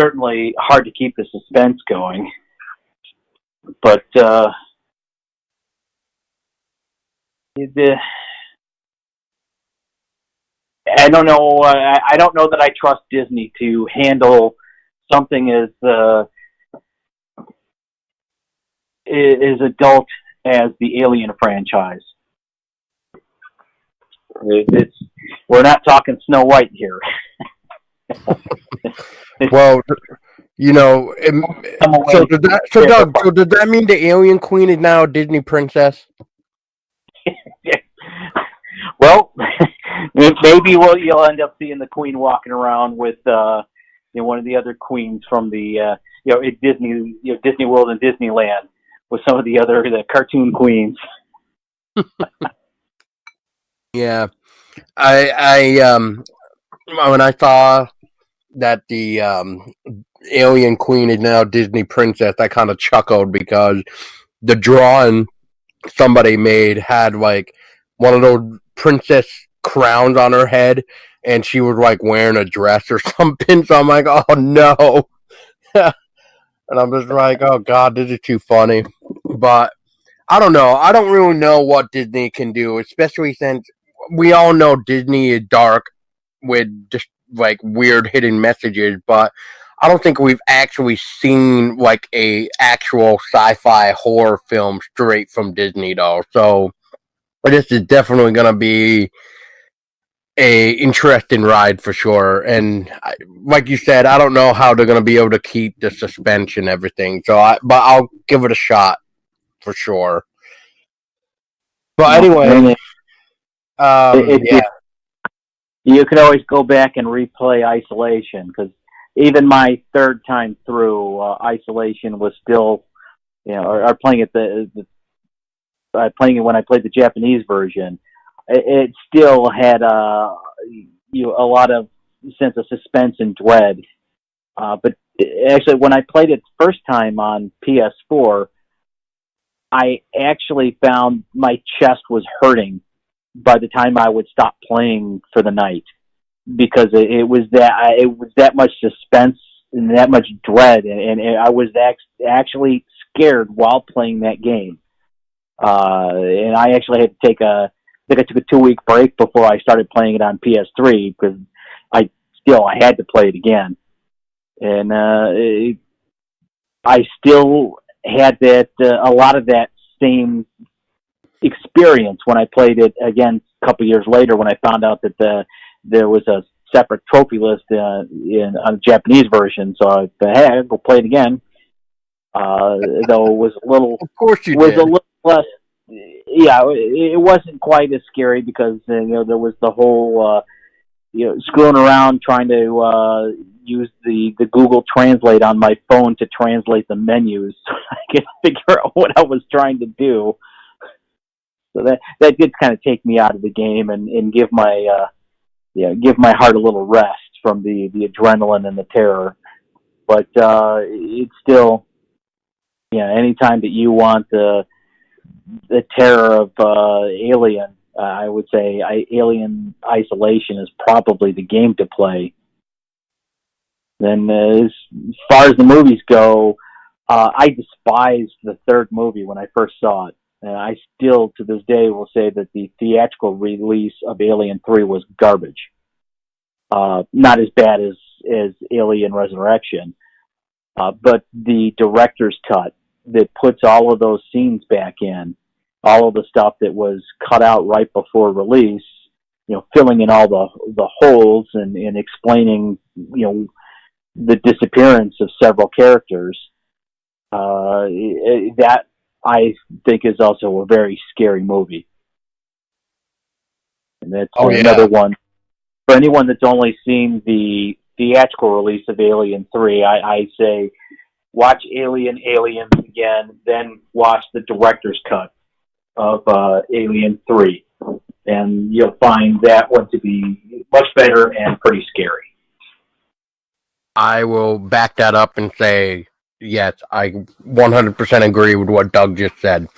Certainly hard to keep the suspense going, but I don't know. I don't know that I trust Disney to handle something as adult as the Alien franchise. We're not talking Snow White here. Well, so does that mean the Alien Queen is now a Disney princess? Well, maybe you'll end up seeing the Queen walking around with one of the other queens from the Disney Disney World and Disneyland with some of the cartoon queens. Yeah, I when I saw that the Alien Queen is now Disney princess, I kind of chuckled because the drawing somebody made had like one of those princess crowns on her head, and she was like wearing a dress or something. So I'm like, oh no. And I'm just like, oh god, this is too funny. But I don't know. I don't really know what Disney can do, especially since we all know Disney is dark with just like weird hidden messages, but I don't think we've actually seen like a actual sci-fi horror film straight from Disney though. So this is definitely gonna be a interesting ride for sure. And like you said, I don't know how they're gonna be able to keep the suspense and everything. But I'll give it a shot for sure. But anyway, yeah. You can always go back and replay Isolation, because even my third time through, Isolation was still, or playing it playing it when I played the Japanese version, it still had a lot of sense of suspense and dread. But actually, when I played it first time on PS4, I actually found my chest was hurting by the time I would stop playing for the night, because it was that much suspense and that much dread, and I was actually scared while playing that game. And I actually had to I took a 2-week break before I started playing it on PS3, because I had to play it again, and I still had a lot of that same experience when I played it again a couple years later, when I found out that there was a separate trophy list on the Japanese version. So I thought, hey, I'll go play it again. Though it was a little, of course you was did. a little less. Yeah, it wasn't quite as scary, because there was the whole screwing around trying to use the Google Translate on my phone to translate the menus so I could figure out what I was trying to do. So that did kind of take me out of the game and give my heart a little rest from the adrenaline and the terror. But it's still, anytime that you want the terror of Alien, I would say Alien Isolation is probably the game to play. Then as far as the movies go, I despised the third movie when I first saw it. And I still, to this day, will say that the theatrical release of Alien 3 was garbage. Not as bad as Alien Resurrection. But the director's cut that puts all of those scenes back in, all of the stuff that was cut out right before release, filling in all the holes and explaining, the disappearance of several characters, that I think is also a very scary movie. And that's another one. For anyone that's only seen the theatrical release of Alien 3, I say watch Aliens again, then watch the director's cut of Alien 3. And you'll find that one to be much better and pretty scary. I will back that up and say, yes, I 100% agree with what Doug just said.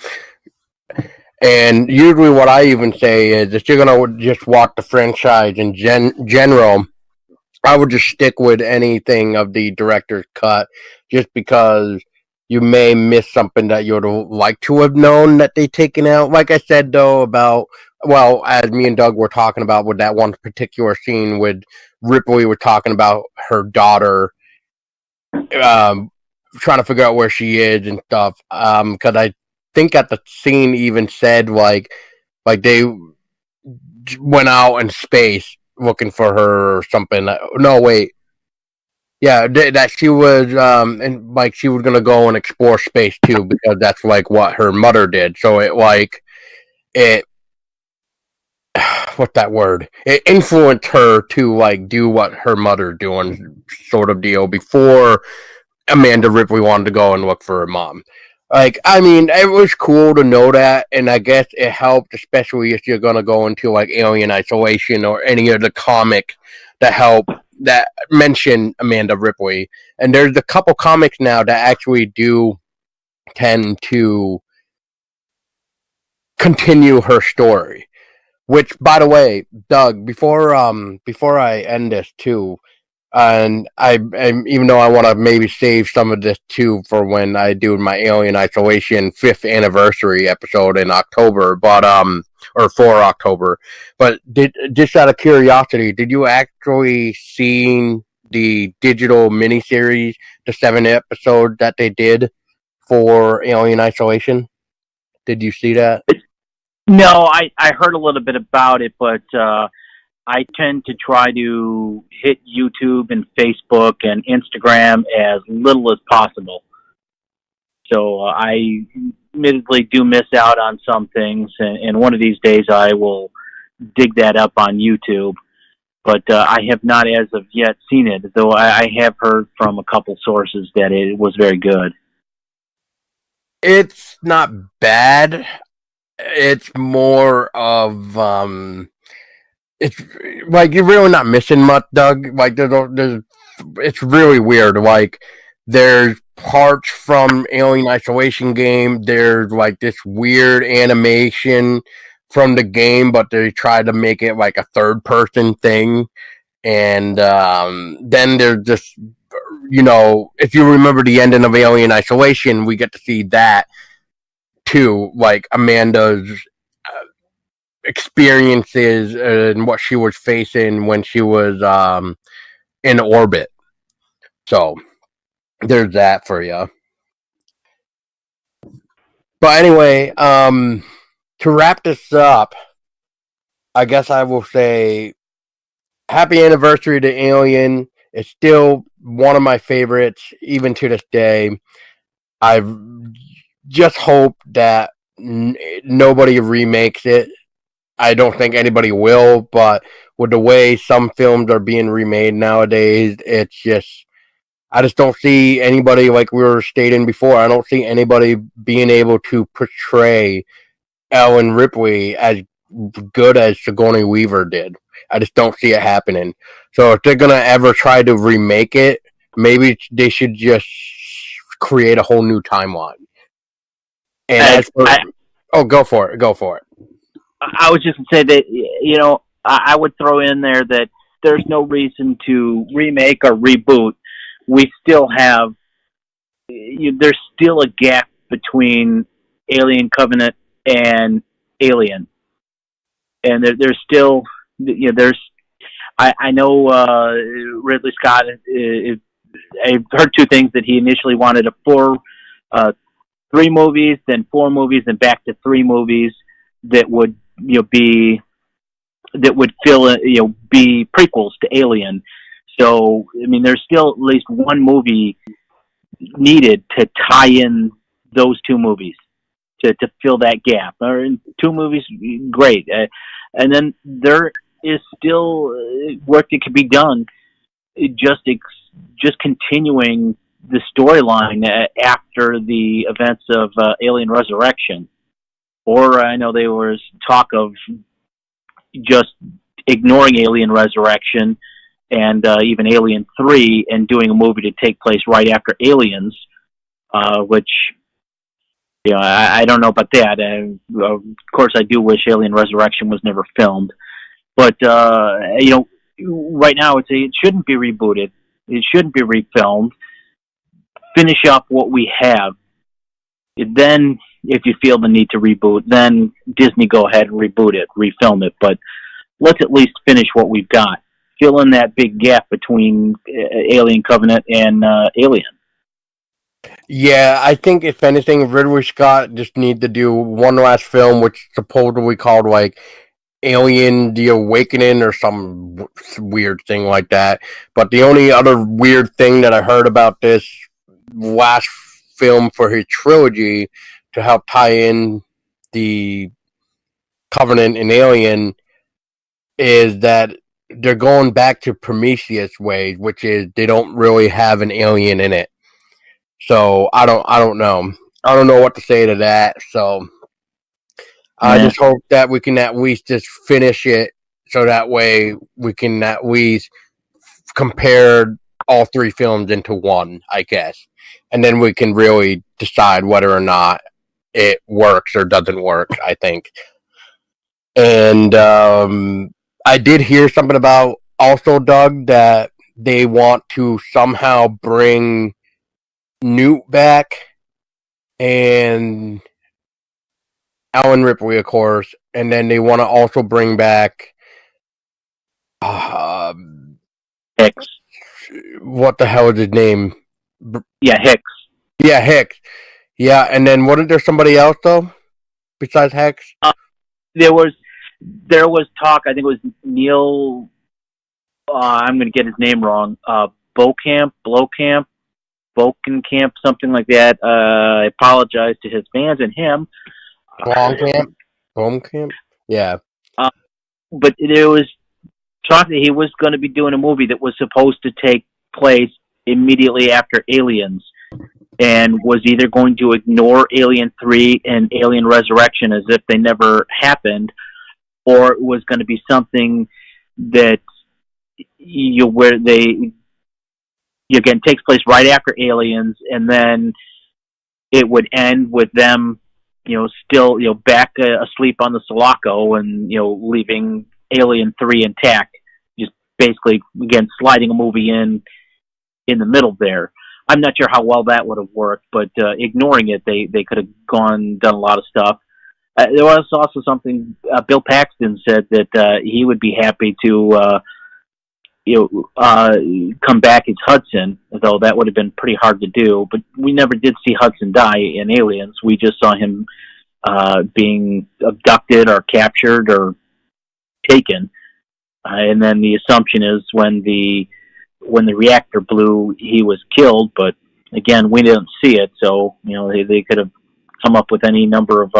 And usually what I even say is, if you're going to just watch the franchise in general, I would just stick with anything of the director's cut, just because you may miss something that you'd like to have known that they taken out. Like I said, though, as me and Doug were talking about with that one particular scene with Ripley, were talking about her daughter trying to figure out where she is and stuff. Because I think that the scene even said like they went out in space looking for her or something. No, wait. Yeah, that she was, and like she was gonna go and explore space too, because that's like what her mother did. So what's that word? It influenced her to like do what her mother doing, sort of deal, before Amanda Ripley wanted to go and look for her mom. Like, I mean, it was cool to know that, and I guess it helped, especially if you're gonna go into like Alien Isolation or any of the comic that mention Amanda Ripley. And there's a couple comics now that actually do tend to continue her story. Which, by the way, Doug, before I end this too, And even though I want to maybe save some of this too for when I do my Alien Isolation 5th anniversary episode in October, but or for October. But just out of curiosity, did you actually see the digital miniseries, the 7 episode that they did for Alien Isolation? Did you see that? No, I heard a little bit about it, but I tend to try to hit YouTube and Facebook and Instagram as little as possible. So I admittedly do miss out on some things, and one of these days I will dig that up on YouTube. But I have not as of yet seen it, though I have heard from a couple sources that it was very good. It's not bad. It's more of it's like you're really not missing much, Doug. Like there's it's really weird. Like there's parts from Alien Isolation game. There's like this weird animation from the game, but they try to make it like a third person thing. And then there's just, if you remember the ending of Alien Isolation, we get to see that too, like Amanda's experiences and what she was facing when she was in orbit. So there's that for you. But anyway, to wrap this up, I guess I will say happy anniversary to Alien. It's still one of my favorites, even to this day. I just hope that nobody remakes it. I don't think anybody will, but with the way some films are being remade nowadays, it's just, I just don't see anybody, like we were stating before, I don't see anybody being able to portray Ellen Ripley as good as Sigourney Weaver did. I just don't see it happening. So if they're going to ever try to remake it, maybe they should just create a whole new timeline. And go for it. I was just going to say that, I would throw in there that there's no reason to remake or reboot. We still have, there's still a gap between Alien Covenant and Alien. And there's still, I know Ridley Scott, I've heard two things, that he initially wanted 3 movies, then 4 movies, then back to 3 movies that would, be prequels to Alien. So, I mean, there's still at least one movie needed to tie in those 2 movies to fill that gap. Or 2 movies, great. And then there is still work that could be done, just continuing the storyline after the events of Alien Resurrection. Or I know there was talk of just ignoring Alien Resurrection and even Alien 3 and doing a movie to take place right after Aliens, which, I don't know about that. Of course, I do wish Alien Resurrection was never filmed. But, right now it shouldn't be rebooted. It shouldn't be refilmed. Finish up what we have. Then, if you feel the need to reboot, then Disney go ahead and reboot it, refilm it. But let's at least finish what we've got. Fill in that big gap between Alien Covenant and Alien. Yeah, I think if anything, Ridley Scott just need to do one last film, which supposedly called like Alien: The Awakening or some weird thing like that. But the only other weird thing that I heard about this last film for his trilogy to help tie in the Covenant and Alien is that they're going back to Prometheus ways, which is they don't really have an alien in it. So I don't know. I don't know what to say to that. So I just hope that we can at least just finish it, so that way we can at least compare all 3 films into one, I guess. And then we can really decide whether or not it works or doesn't work, I think. And I did hear something about also, Doug, that they want to somehow bring Newt back and Alan Ripley, of course, and then they want to also bring back Hicks. what the hell is his name? Yeah, Hicks. Yeah, Hicks. Yeah, and then wasn't there somebody else though besides Hicks? There was talk. I think it was Neil. I'm going to get his name wrong. Bokamp, something like that. I apologize to his fans and him. Blomkamp? Yeah. But there was talk that he was going to be doing a movie that was supposed to take place immediately after Aliens, and was either going to ignore Alien 3 and Alien Resurrection as if they never happened, or it was going to be something that again takes place right after Aliens, and then it would end with them, still, back asleep on the Sulaco, and leaving Alien 3 intact, just basically again sliding a movie in the middle there. I'm not sure how well that would have worked, but ignoring it, they could have done a lot of stuff. There was also something Bill Paxton said that he would be happy to come back as Hudson, though that would have been pretty hard to do. But we never did see Hudson die in Aliens. We just saw him being abducted or captured or taken. And then the assumption is when the reactor blew, he was killed. But again, we didn't see it, so they could have come up with any number of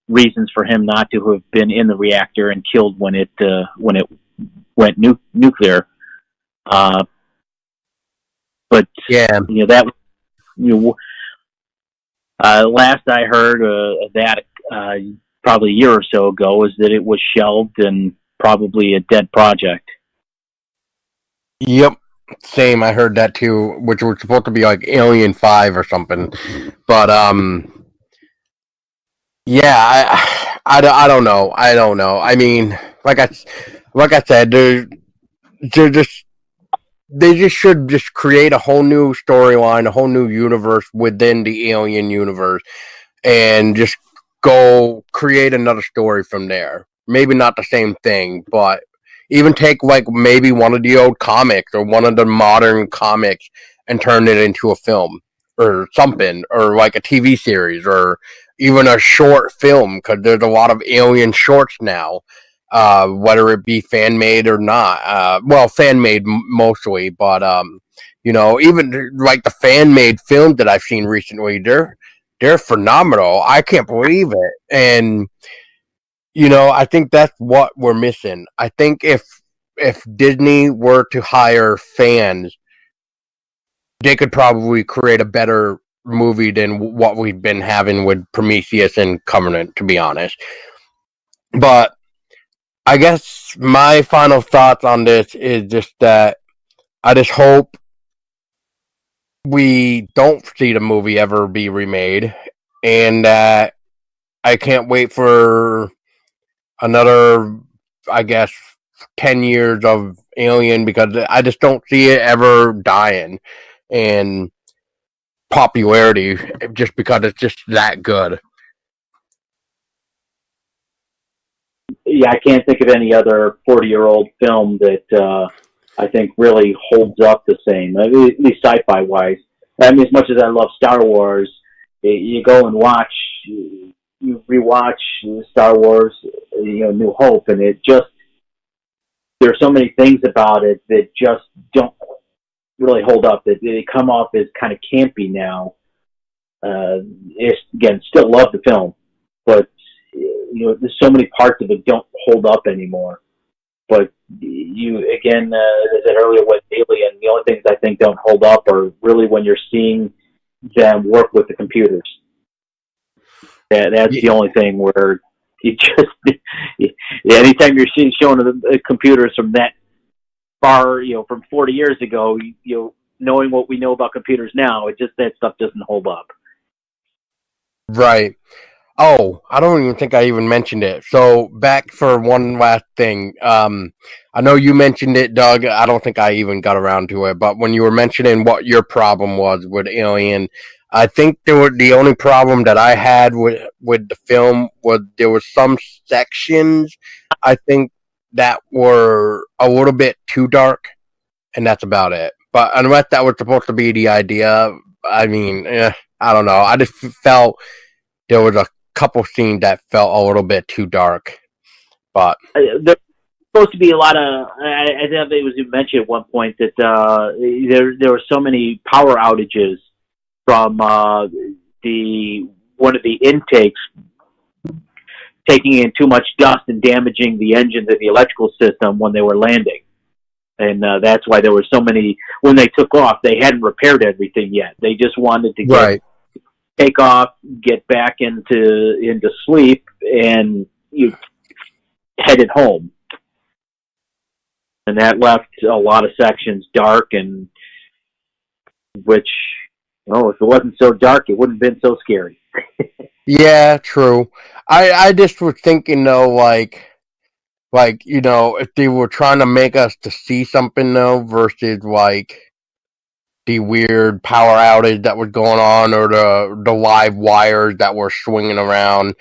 reasons for him not to have been in the reactor and killed when it went nuclear. But yeah, that last I heard that probably a year or so ago is that it was shelved and probably a dead project. Yep, same. I heard that too, which was supposed to be like Alien 5 or something. But yeah, I don't know. I don't know. I mean, like I said, they just should just create a whole new storyline, a whole new universe within the Alien universe, and just go create another story from there. Maybe not the same thing, but even take like maybe one of the old comics or one of the modern comics and turn it into a film or something, or like a TV series or even a short film, because there's a lot of Alien shorts now, whether it be fan made or not. Well, fan made mostly, but even like the fan made films that I've seen recently, they're phenomenal. I can't believe it. And I think that's what we're missing. I think if Disney were to hire fans, they could probably create a better movie than what we've been having with Prometheus and Covenant, to be honest. But I guess my final thoughts on this is just that I just hope we don't see the movie ever be remade, and that I can't wait for another, I guess, 10 years of Alien, because I just don't see it ever dying in popularity, just because it's just that good. Yeah, I can't think of any other 40-year-old film that I think really holds up the same, at least sci-fi wise. I mean, as much as I love Star Wars, you go and watch, you rewatch Star Wars, New Hope, and it just, there are so many things about it that just don't really hold up. That they come off as kind of campy now. Again, still love the film, but there's so many parts of it don't hold up anymore. But again, as I said earlier with Alien, the only things I think don't hold up are really when you're seeing them work with the computers. That's the only thing where you just, anytime you're showing the computers from that far, from 40 years ago, knowing what we know about computers now, that stuff doesn't hold up. Right. Oh, I don't even think I even mentioned it. So back for one last thing. I know you mentioned it, Doug. I don't think I even got around to it. But when you were mentioning what your problem was with Alien, I think the only problem that I had with the film was there were some sections I think that were a little bit too dark, and that's about it. But unless that was supposed to be the idea, I mean, I don't know. I just felt there was a couple scenes that felt a little bit too dark. But There's supposed to be a lot of. I think it was mentioned at one point that there were so many power outages from the one of the intakes taking in too much dust and damaging the engines and the electrical system when they were landing. And that's why there were so many. When they took off, they hadn't repaired everything yet. They just wanted to take off, get back into sleep, and you headed home. And that left a lot of sections dark, and which, if it wasn't so dark, it wouldn't have been so scary. yeah, true. I just was thinking though, like if they were trying to make us to see something though, versus like the weird power outage that was going on, or the live wires that were swinging around.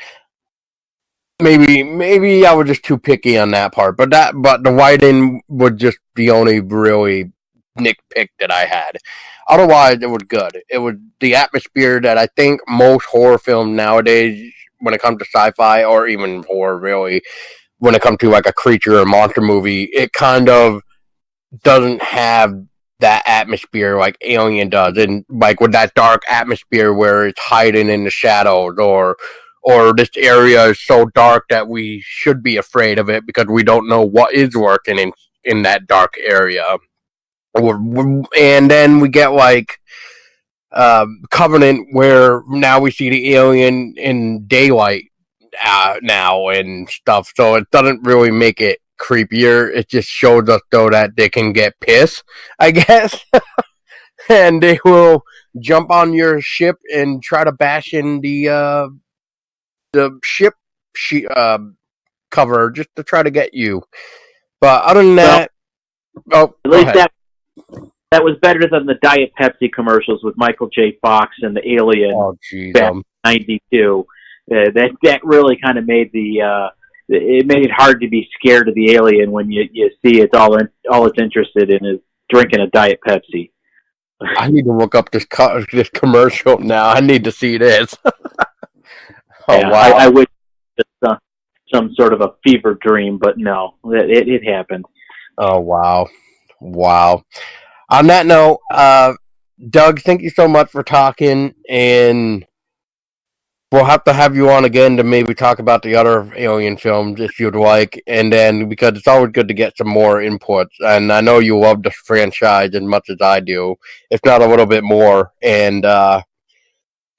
Maybe I was just too picky on that part, but the writing was just the only really nitpick that I had. Otherwise, it was good. It was the atmosphere that I think most horror films nowadays, when it comes to sci-fi or even horror, really, when it comes to like a creature or monster movie, it kind of doesn't have that atmosphere like Alien does, and like with that dark atmosphere where it's hiding in the shadows, or this area is so dark that we should be afraid of it because we don't know what is working in that dark area. And then we get like Covenant, where now we see the alien in daylight now and stuff. So it doesn't really make it creepier. It just shows us though that they can get pissed, I guess, and they will jump on your ship and try to bash in the ship cover just to try to get you. But other than that, at least that was better than the Diet Pepsi commercials with Michael J. Fox and the Alien back in '92. That really kind of made it made it hard to be scared of the alien when you see it's all it's interested in is drinking a Diet Pepsi. I need to look up this commercial now. I need to see this. Wow! I wish it's some sort of a fever dream, but no, it happened. Oh wow! On that note, Doug, thank you so much for talking, and we'll have to have you on again to maybe talk about the other Alien films if you'd like, and then because it's always good to get some more inputs, and I know you love the franchise as much as I do, if not a little bit more, and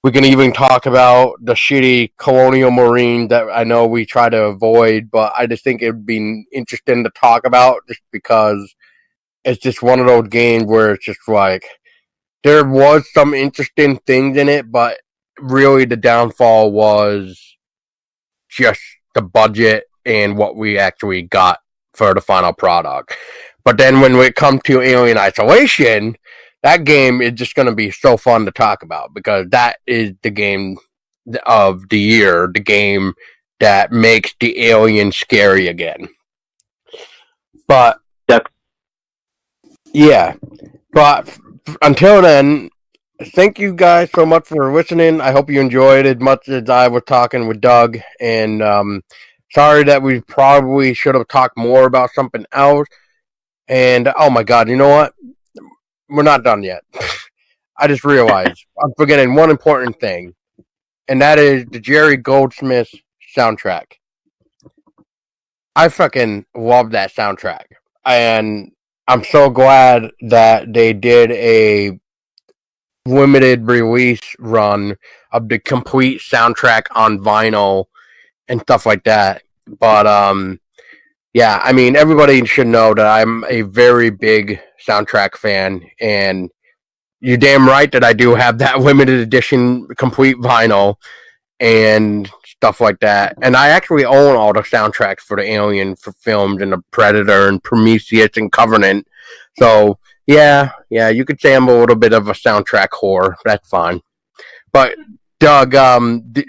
we can even talk about the shitty Colonial Marine that I know we try to avoid, but I just think it would be interesting to talk about just because it's just one of those games where it's just like there was some interesting things in it, but really the downfall was just the budget and what we actually got for the final product. But then when it comes to Alien Isolation, that game is just going to be so fun to talk about because that is the game of the year, the game that makes the alien scary again. But yeah, but until then, thank you guys so much for listening. I hope you enjoyed as much as I was talking with Doug. And sorry that we probably should have talked more about something else. And oh my God, you know what? We're not done yet. I just realized I'm forgetting one important thing, and that is the Jerry Goldsmith soundtrack. I fucking love that soundtrack, and I'm so glad that they did a limited release run of the complete soundtrack on vinyl and stuff like that. But yeah, I mean, everybody should know that I'm a very big soundtrack fan, and you're damn right that I do have that limited edition complete vinyl. and stuff like that. And I actually own all the soundtracks for the Alien for films and the Predator and Prometheus and Covenant. So yeah, you could say I'm a little bit of a soundtrack whore. That's fine. But Doug,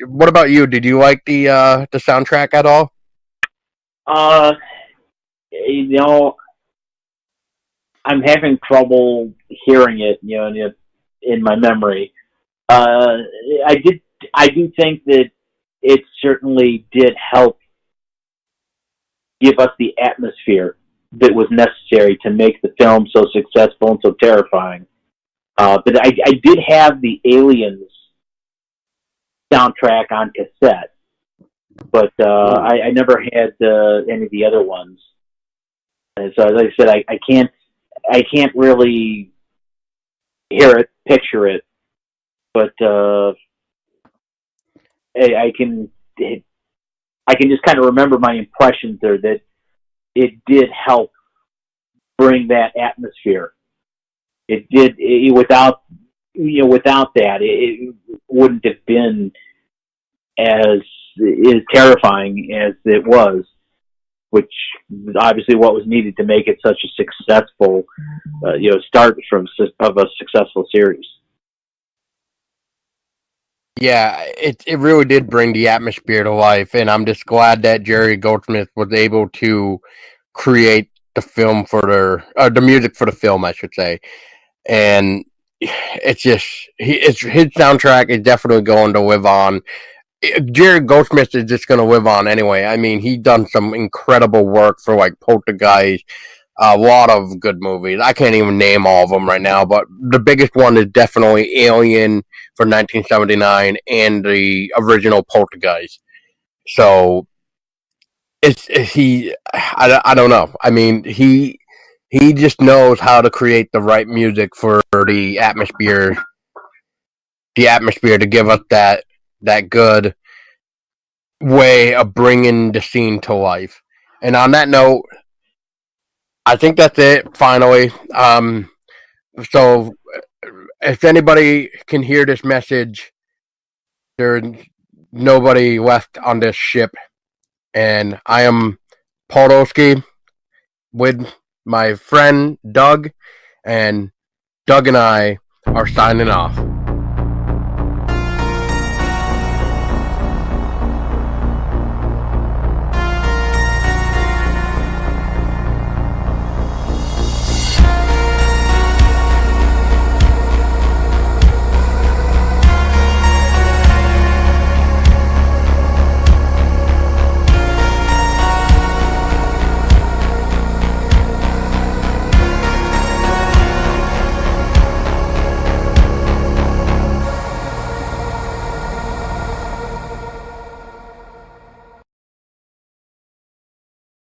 what about you? Did you like the soundtrack at all? You know, I'm having trouble hearing it. You know, in my memory. I do think that it certainly did help give us the atmosphere that was necessary to make the film so successful and so terrifying. But I did have the Aliens soundtrack on cassette, but I never had any of the other ones. And so, as I said, I can't really hear it, picture it, but I can just kind of remember my impressions there that it did help bring that atmosphere. It did. Without that, it wouldn't have been as terrifying as it was, which was obviously what was needed to make it such a successful, start of a successful series. Yeah, it really did bring the atmosphere to life, and I'm just glad that Jerry Goldsmith was able to create the film for the music for the film, I should say. And it's just his soundtrack is definitely going to live on. Jerry Goldsmith is just going to live on anyway. I mean, he's done some incredible work for like Poltergeist, a lot of good movies. I can't even name all of them right now, but the biggest one is definitely Alien for 1979 and the original Poltergeist. So I don't know. I mean, he just knows how to create the right music for the atmosphere to give us that good way of bringing the scene to life. And on that note, I think that's it. Finally, so if anybody can hear this message, there's nobody left on this ship, and I am Podolsky with my friend Doug, and Doug and I are signing off.